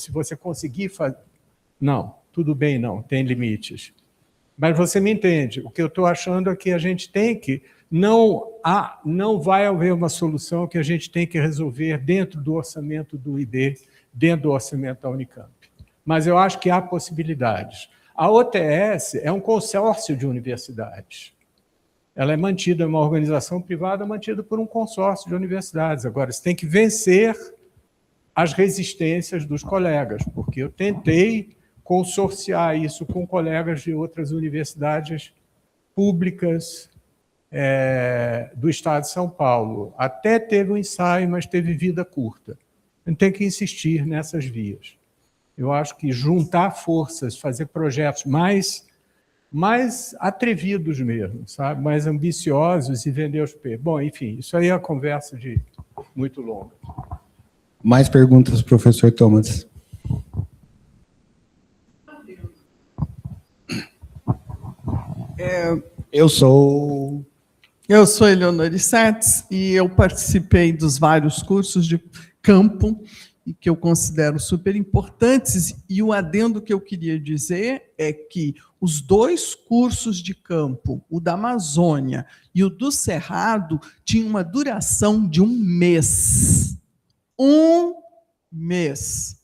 Speaker 2: você conseguir fazer... Não, tudo bem não, tem limites. Mas você me entende, o que eu estou achando é que a gente tem que... Não vai haver uma solução que a gente tem que resolver dentro do orçamento do IB, dentro do orçamento da Unicamp. Mas eu acho que há possibilidades. A OTS é um consórcio de universidades. Ela é mantida, é uma organização privada mantida por um consórcio de universidades. Agora, você tem que vencer as resistências dos colegas, porque eu tentei consorciar isso com colegas de outras universidades públicas do estado de São Paulo. Até teve um ensaio, mas teve vida curta. A gente tem que insistir nessas vias. Eu acho que juntar forças, fazer projetos mais atrevidos mesmo, sabe? Mais ambiciosos e vender os peixes. Bom, enfim, isso aí é uma conversa de muito longa.
Speaker 1: Mais perguntas, professor Thomas? Eu sou
Speaker 5: Eleonore Setz e eu participei dos vários cursos de campo e que eu considero super importantes, e o adendo que eu queria dizer é que os dois cursos de campo, o da Amazônia e o do Cerrado, tinham uma duração de 1 mês. 1 mês.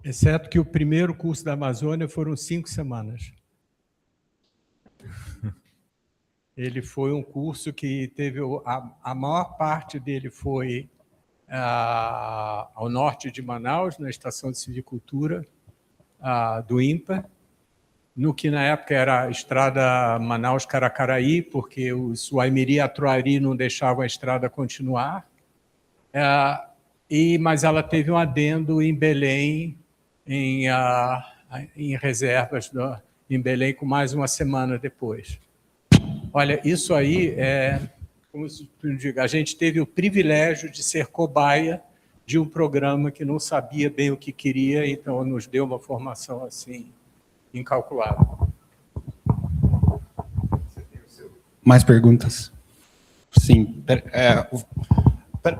Speaker 2: Exceto que o primeiro curso da Amazônia foram 5 semanas. Ele foi um curso que teve... A maior parte dele foi ao norte de Manaus, na Estação de Silvicultura do INPA, no que na época era a estrada Manaus-Caracaraí, porque os Waimiri e Atuari não deixavam a estrada continuar. Mas ela teve um adendo em Belém, em reservas em Belém, com mais uma semana depois. Olha, isso aí como eu digo, a gente teve o privilégio de ser cobaia de um programa que não sabia bem o que queria, então nos deu uma formação assim incalculável.
Speaker 1: Mais perguntas? Sim.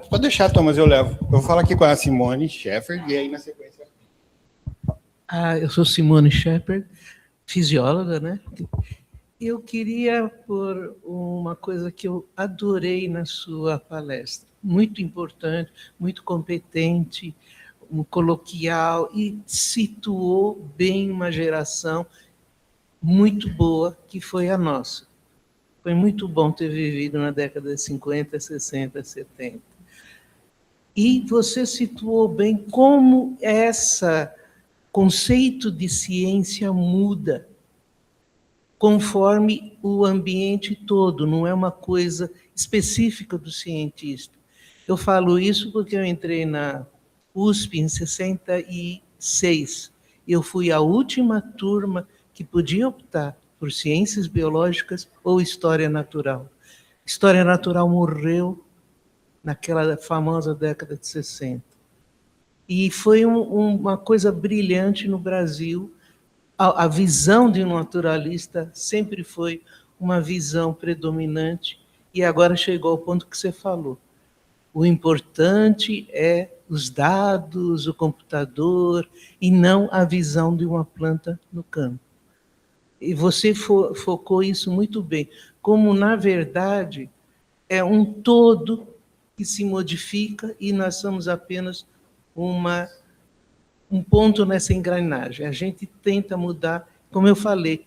Speaker 1: Pode deixar, Thomas, eu levo. Eu vou falar aqui com a Simone Shepherd e aí na sequência.
Speaker 6: Eu sou Simone Shepherd, fisióloga, né? Eu queria pôr uma coisa que eu adorei na sua palestra, muito importante, muito competente, um coloquial e situou bem uma geração muito boa, que foi a nossa. Foi muito bom ter vivido na década de 50, 60, 70. E você situou bem como esse conceito de ciência muda conforme o ambiente todo, não é uma coisa específica do cientista. Eu falo isso porque eu entrei na USP em 66. Eu fui a última turma que podia optar por ciências biológicas ou história natural. História natural morreu naquela famosa década de 60. E foi uma coisa brilhante no Brasil. A visão de um naturalista sempre foi uma visão predominante, e agora chegou ao ponto que você falou. O importante é os dados, o computador, e não a visão de uma planta no campo. E você focou isso muito bem, como, na verdade, é um todo que se modifica e nós somos apenas um ponto nessa engrenagem. A gente tenta mudar, como eu falei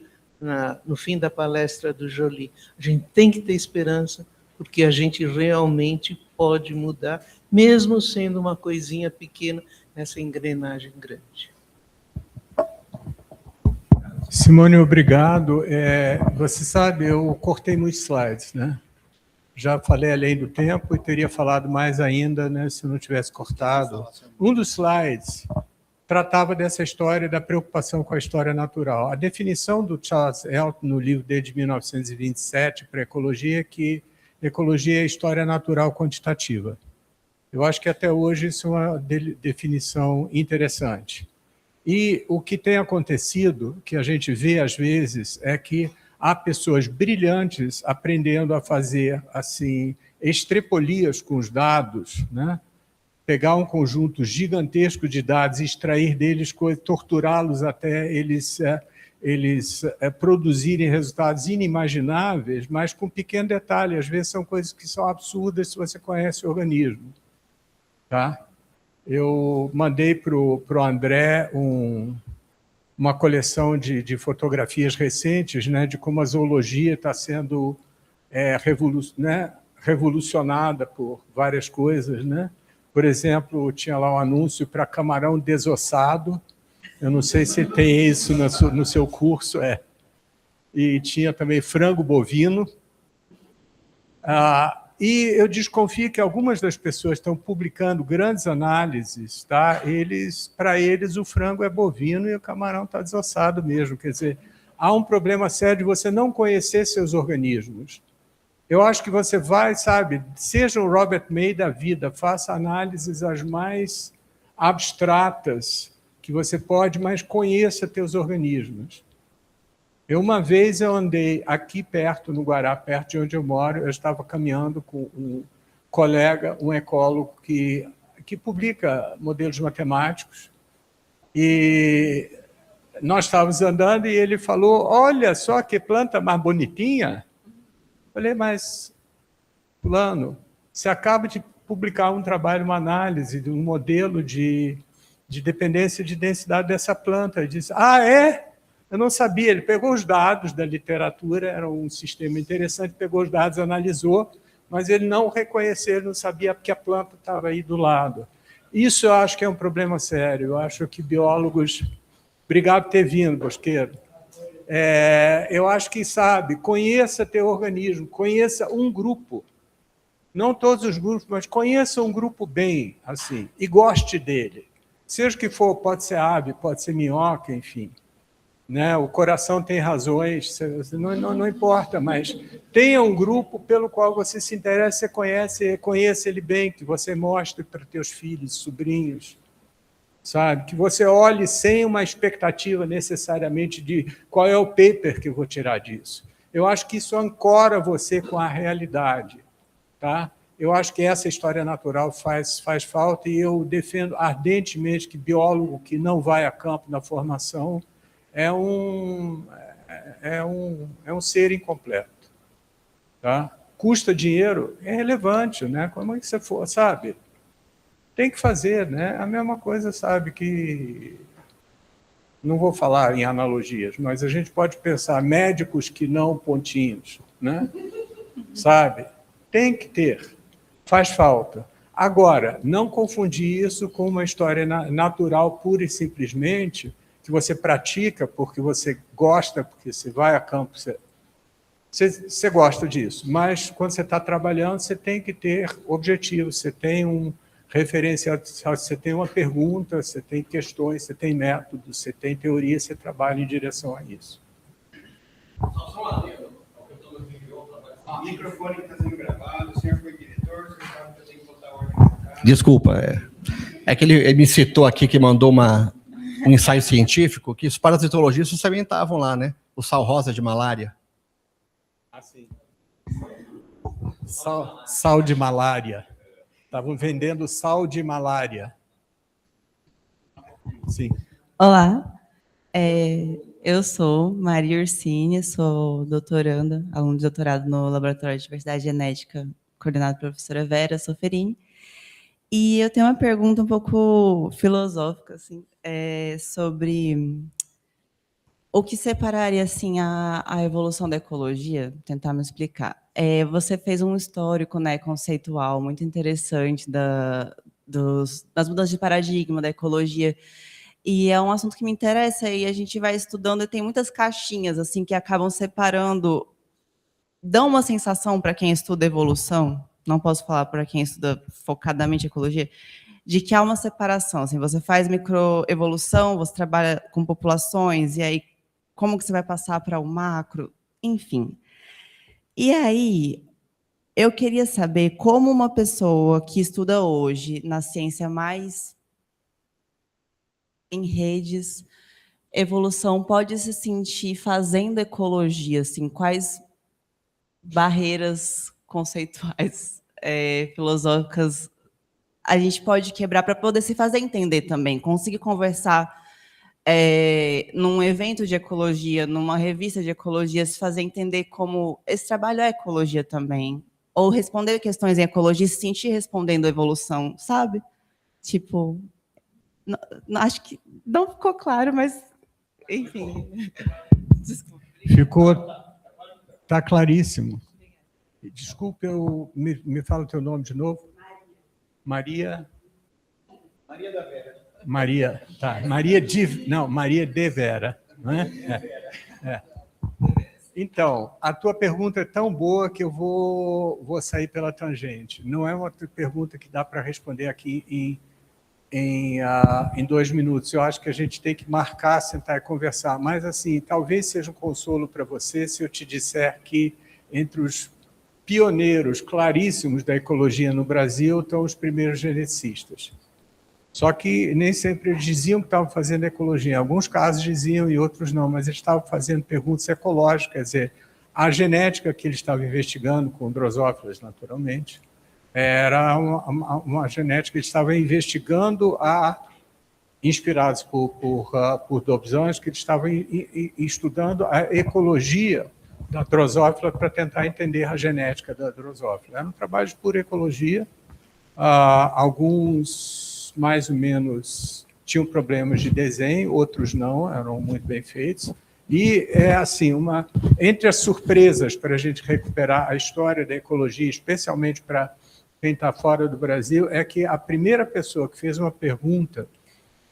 Speaker 6: no fim da palestra do Joly, a gente tem que ter esperança, porque a gente realmente pode mudar, mesmo sendo uma coisinha pequena nessa engrenagem grande.
Speaker 2: Simone, obrigado. Você sabe, eu cortei muitos slides, né? Já falei além do tempo e teria falado mais ainda, né, se eu não tivesse cortado. Um dos slides tratava dessa história da preocupação com a história natural. A definição do Charles Elton, no livro dele de 1927, para ecologia, é que ecologia é história natural quantitativa. Eu acho que até hoje isso é uma definição interessante. E o que tem acontecido, que a gente vê às vezes, é que há pessoas brilhantes aprendendo a fazer assim estrepolias com os dados, né? Pegar um conjunto gigantesco de dados, extrair deles coisas, torturá-los até eles produzirem resultados inimagináveis, mas com pequeno detalhe. Às vezes são coisas que são absurdas se você conhece o organismo. Tá? Eu mandei para o André uma coleção de fotografias recentes, né, de como a zoologia está sendo revolucionada por várias coisas, né? Por exemplo, tinha lá um anúncio para camarão desossado. Eu não sei se tem isso no seu curso. E tinha também frango bovino. E eu desconfio que algumas das pessoas estão publicando grandes análises. Tá? Para eles, o frango é bovino e o camarão está desossado mesmo. Quer dizer, há um problema sério de você não conhecer seus organismos. Eu acho que você vai, sabe, seja o Robert May da vida, faça análises as mais abstratas que você pode, mas conheça teus organismos. Uma vez eu andei aqui perto, no Guará, perto de onde eu moro, eu estava caminhando com um colega, um ecólogo que publica modelos matemáticos, e nós estávamos andando e ele falou, olha só que planta mais bonitinha. Falei, mas, fulano, você acaba de publicar um trabalho, uma análise de um modelo de dependência de densidade dessa planta. Ele disse, é? Eu não sabia. Ele pegou os dados da literatura, era um sistema interessante, pegou os dados, analisou, mas ele não reconheceu, ele não sabia porque a planta estava aí do lado. Isso eu acho que é um problema sério. Eu acho que biólogos... Obrigado por ter vindo, Bosqueiro. Eu acho que, sabe, conheça teu organismo, conheça um grupo. Não todos os grupos, mas conheça um grupo bem, assim, e goste dele. Seja o que for, pode ser ave, pode ser minhoca, enfim. Né? O coração tem razões, não importa, mas tenha um grupo pelo qual você se interessa, você conheça ele bem, que você mostre para teus filhos, sobrinhos, sabe? Que você olhe sem uma expectativa necessariamente de qual é o paper que eu vou tirar disso. Eu acho que isso ancora você com a realidade. Tá? Eu acho que essa história natural faz falta, e eu defendo ardentemente que biólogo que não vai a campo na formação é um ser incompleto. Tá? Custa dinheiro? É relevante, né? Como é que você for, sabe? tem que fazer, né? A mesma coisa, sabe, que... Não vou falar em analogias, mas a gente pode pensar médicos que não pontinhos, né? Sabe? Tem que ter, faz falta. Agora, não confundir isso com uma história natural, pura e simplesmente, que você pratica porque você gosta, porque você vai a campo, você gosta disso, mas quando você está trabalhando, você tem que ter objetivos, você tem um referencial, você tem uma pergunta, você tem questões, você tem métodos, você tem teoria, você trabalha em direção a isso.
Speaker 7: Só um adendo. O microfone está sendo gravado, o senhor foi diretor, o senhor sabe que eu tenho que botar ordem na casa. Desculpa, é que ele me citou aqui que mandou um ensaio científico que os parasitologistas também estavam lá, né? O sal rosa de malária.
Speaker 2: Assim. Sal de malária. Estavam vendendo sal de malária. Sim.
Speaker 8: Olá, eu sou Maria Ursínia, sou doutoranda, aluna de doutorado no Laboratório de Diversidade Genética, coordenado pela professora Vera Soferini. E eu tenho uma pergunta um pouco filosófica, assim, sobre o que separaria assim, a evolução da ecologia, tentar me explicar. Você fez um histórico, né, conceitual muito interessante das mudanças de paradigma da ecologia, e é um assunto que me interessa, e a gente vai estudando, e tem muitas caixinhas assim que acabam separando, dão uma sensação para quem estuda evolução, não posso falar para quem estuda focadamente ecologia, de que há uma separação. Assim, você faz microevolução, você trabalha com populações, e aí como que você vai passar para o macro, enfim. E aí, eu queria saber como uma pessoa que estuda hoje na ciência mais em redes, evolução, pode se sentir fazendo ecologia, assim, quais barreiras conceituais, filosóficas, a gente pode quebrar para poder se fazer entender também, conseguir conversar num evento de ecologia, numa revista de ecologia, se fazer entender como esse trabalho é ecologia também, ou responder questões em ecologia e se sentir respondendo a evolução, sabe? Tipo, acho que não ficou claro, mas, enfim. Desculpa.
Speaker 2: Está claríssimo. Desculpe, me fala o teu nome de novo. Maria da Vera. Maria, tá. Maria de Vera. Não é? Então, a tua pergunta é tão boa que eu vou sair pela tangente. Não é uma pergunta que dá para responder aqui em 2 minutos. Eu acho que a gente tem que marcar, sentar e conversar. Mas, assim, talvez seja um consolo para você se eu te disser que entre os pioneiros claríssimos da ecologia no Brasil estão os primeiros geneticistas. Só que nem sempre eles diziam que estavam fazendo ecologia. Em alguns casos diziam e outros não, mas eles estavam fazendo perguntas ecológicas, quer dizer, a genética que eles estavam investigando com drosófilas, naturalmente, era uma genética que eles estavam investigando, inspirados por Dobzhansky, que eles estavam estudando a ecologia da drosófila para tentar entender a genética da drosófila. Era um trabalho de pura ecologia. Alguns mais ou menos tinham problemas de desenho, outros não, eram muito bem feitos. E é assim, entre as surpresas para a gente recuperar a história da ecologia, especialmente para quem está fora do Brasil, é que a primeira pessoa que fez uma pergunta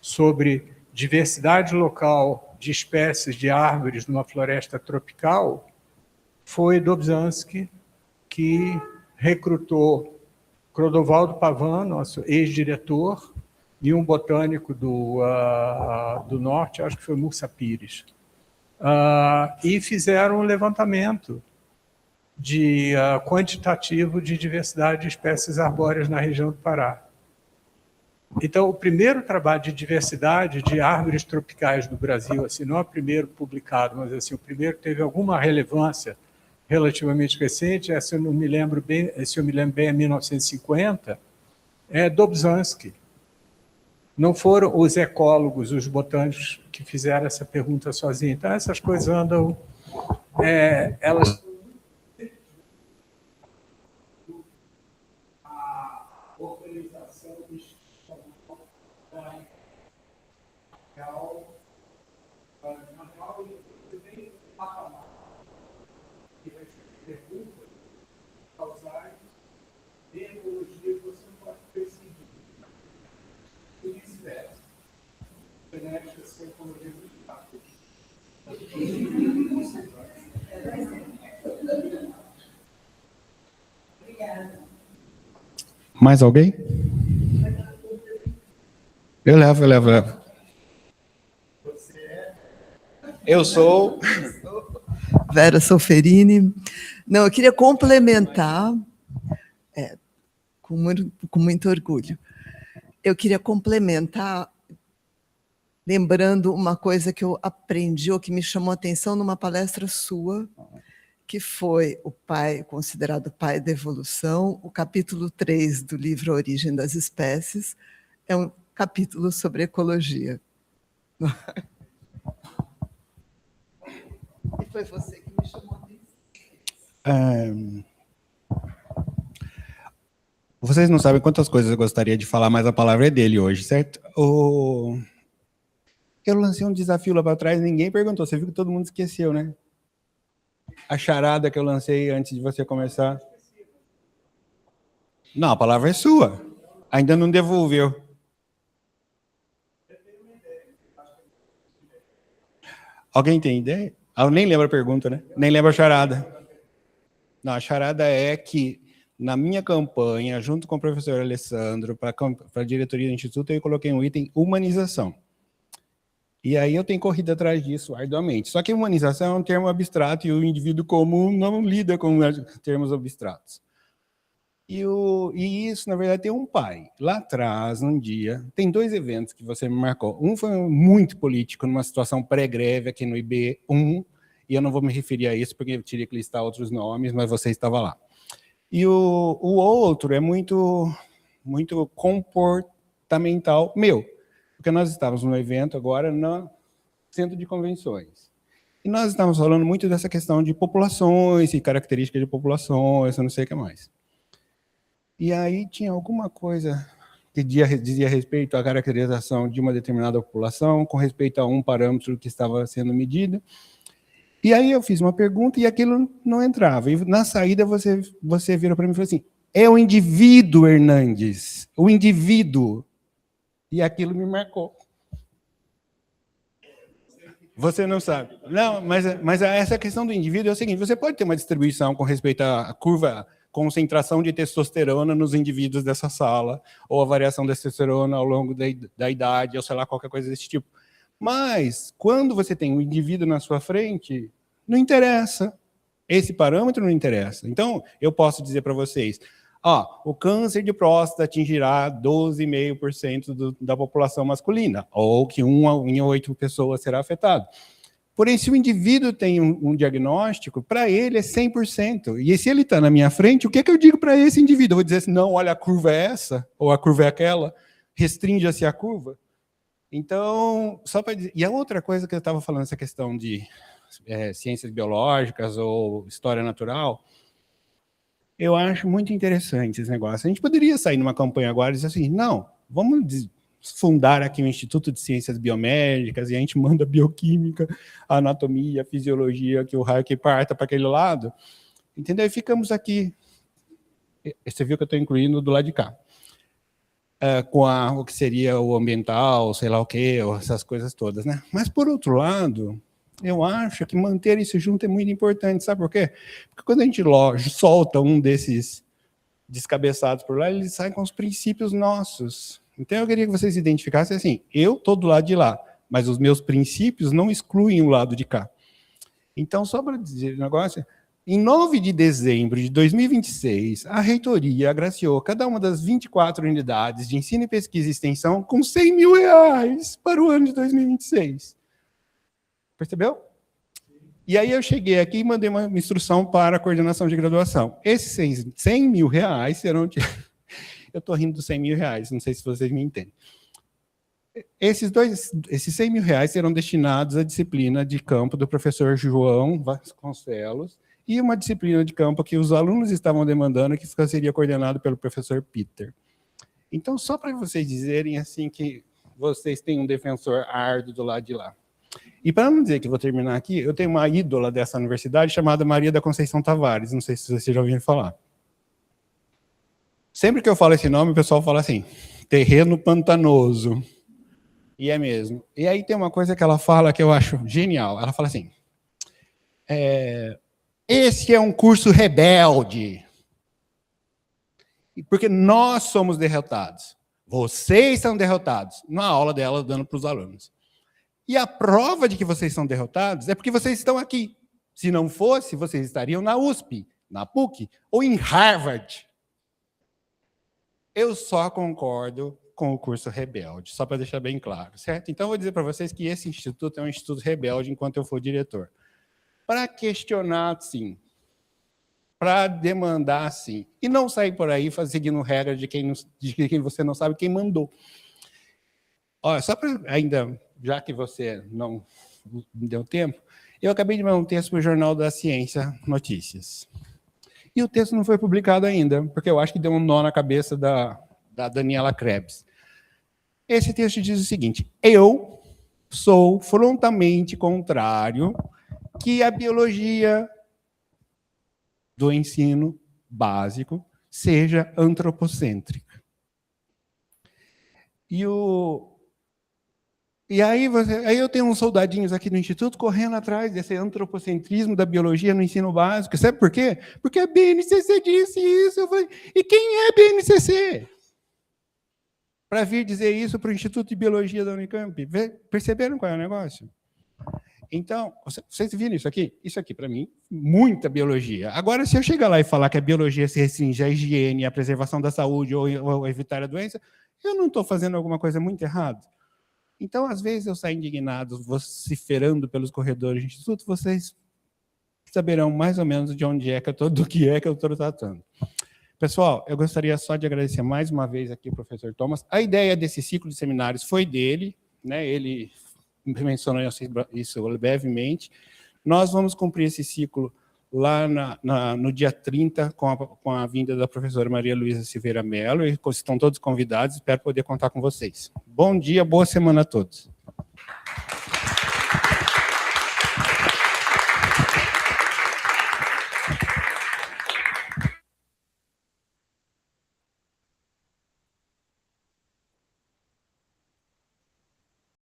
Speaker 2: sobre diversidade local de espécies de árvores numa floresta tropical foi Dobzhansky, que recrutou Clodovaldo Pavan, nosso ex-diretor, e um botânico do norte, acho que foi Mursa Pires. E fizeram um levantamento quantitativo de diversidade de espécies arbóreas na região do Pará. Então, o primeiro trabalho de diversidade de árvores tropicais do Brasil, assim, não é o primeiro publicado, mas assim, o primeiro que teve alguma relevância relativamente recente, se eu me lembro bem, é 1950, é Dobzhansky. Não foram os ecólogos, os botânicos que fizeram essa pergunta sozinhos. Então, essas coisas andam... elas... A organização
Speaker 1: Mais alguém? Eu levo. Eu sou
Speaker 5: Vera Solferini. Não, eu queria complementar, com muito orgulho. Eu queria complementar, lembrando uma coisa que eu aprendi, ou que me chamou a atenção numa palestra sua, que foi o pai, considerado pai da evolução, o capítulo 3 do livro A Origem das Espécies, é um capítulo sobre ecologia. E foi você que me chamou a atenção.
Speaker 1: Vocês não sabem quantas coisas eu gostaria de falar, mas a palavra é dele hoje, certo? Eu lancei um desafio lá para trás, ninguém perguntou, você viu que todo mundo esqueceu, né? A charada que eu lancei antes de você começar. Não, a palavra é sua. Ainda não devolveu. Alguém tem ideia? Eu nem lembro a pergunta, né? Nem lembro a charada. Não, a charada é que, na minha campanha, junto com o professor Alessandro, para a diretoria do Instituto, eu coloquei um item humanização. E aí eu tenho corrido atrás disso arduamente. Só que humanização é um termo abstrato e o indivíduo comum não lida com termos abstratos. E isso, na verdade, tem um pai. Lá atrás, um dia, tem 2 eventos que você me marcou. Um foi muito político, numa situação pré-greve aqui no IB1, e eu não vou me referir a isso, porque eu teria que listar outros nomes, mas você estava lá. E o outro é muito comportamental meu, porque nós estávamos no evento agora no Centro de Convenções. E nós estávamos falando muito dessa questão de populações e características de populações, eu não sei o que mais. E aí tinha alguma coisa que dizia respeito à caracterização de uma determinada população, com respeito a um parâmetro que estava sendo medido. E aí eu fiz uma pergunta e aquilo não entrava. E na saída você virou para mim e falou assim, é o indivíduo, Hernandes, o indivíduo. E aquilo me marcou. Você não sabe. Não, mas essa questão do indivíduo é o seguinte, você pode ter uma distribuição com respeito à curva, concentração de testosterona nos indivíduos dessa sala, ou a variação da testosterona ao longo da idade, ou sei lá, qualquer coisa desse tipo. Mas, quando você tem um indivíduo na sua frente, não interessa. Esse parâmetro não interessa. Então, eu posso dizer para vocês, o câncer de próstata atingirá 12,5% da população masculina, ou que 1 em 8 pessoas será afetado. Porém, se o indivíduo tem um diagnóstico, para ele é 100%. E se ele está na minha frente, o que eu digo para esse indivíduo? Eu vou dizer assim, não, olha, a curva é essa, ou a curva é aquela, restringe-se a curva. Então, só para dizer... E a outra coisa que eu estava falando, essa questão de ciências biológicas ou história natural, eu acho muito interessante esse negócio. A gente poderia sair numa campanha agora e dizer assim, não, vamos fundar aqui um Instituto de Ciências Biomédicas e a gente manda bioquímica, anatomia, fisiologia, que o raio que parta para aquele lado, entendeu? E ficamos aqui. Você viu que eu estou incluindo do lado de cá. Com o que seria o ambiental, sei lá o quê, essas coisas todas, né? Mas, por outro lado, eu acho que manter isso junto é muito importante, sabe por quê? Porque quando a gente solta um desses descabeçados por lá, ele sai com os princípios nossos. Então, eu queria que vocês identificassem assim, eu estou do lado de lá, mas os meus princípios não excluem o lado de cá. Então, só para dizer um negócio, em 9 de dezembro de 2026, a reitoria agraciou cada uma das 24 unidades de ensino e pesquisa e extensão com R$100 mil para o ano de 2026. Percebeu? E aí eu cheguei aqui e mandei uma instrução para a coordenação de graduação. Esses R$100 mil serão... Eu estou rindo dos R$100 mil, não sei se vocês me entendem. Esses R$100 mil serão destinados à disciplina de campo do professor João Vasconcelos e uma disciplina de campo que os alunos estavam demandando, que seria coordenado pelo professor Peter. Então, só para vocês dizerem assim que vocês têm um defensor árduo do lado de lá. E para não dizer que vou terminar aqui, eu tenho uma ídola dessa universidade chamada Maria da Conceição Tavares, não sei se vocês já ouviram falar. Sempre que eu falo esse nome, o pessoal fala assim, terreno pantanoso. E é mesmo. E aí tem uma coisa que ela fala que eu acho genial. Ela fala assim, esse é um curso rebelde. Porque nós somos derrotados. Vocês são derrotados. Na aula dela, dando para os alunos. E a prova de que vocês são derrotados é porque vocês estão aqui. Se não fosse, vocês estariam na USP, na PUC ou em Harvard. Eu só concordo com o curso rebelde, só para deixar bem claro, certo? Então, eu vou dizer para vocês que esse instituto é um instituto rebelde enquanto eu for diretor. Para questionar, sim. Para demandar, sim. E não sair por aí seguindo regra de quem você não sabe quem mandou. Olha, só para ainda, já que você não me deu tempo, eu acabei de mandar um texto para o Jornal da Ciência Notícias. E o texto não foi publicado ainda, porque eu acho que deu um nó na cabeça da Daniela Krebs. Esse texto diz o seguinte: eu sou frontalmente contrário que a biologia do ensino básico seja antropocêntrica. E aí eu tenho uns soldadinhos aqui no Instituto correndo atrás desse antropocentrismo da biologia no ensino básico. Sabe por quê? Porque a BNCC disse isso. Eu falei, e quem é a BNCC? Para vir dizer isso para o Instituto de Biologia da Unicamp. Perceberam qual é o negócio? Então, vocês viram isso aqui? Isso aqui, para mim, muita biologia. Agora, se eu chegar lá e falar que a biologia se restringe à higiene, à preservação da saúde ou evitar a doença, eu não estou fazendo alguma coisa muito errada. Então, às vezes, eu saio indignado, vociferando pelos corredores do Instituto, vocês saberão mais ou menos de onde é que eu estou, do que é que eu estou tratando. Pessoal, eu gostaria só de agradecer mais uma vez aqui ao professor Thomas. A ideia desse ciclo de seminários foi dele, né? Ele mencionou isso brevemente. Nós vamos cumprir esse ciclo lá no dia 30, com a vinda da professora Maria Luísa Silveira Mello, e estão todos convidados, espero poder contar com vocês. Bom dia, boa semana a todos.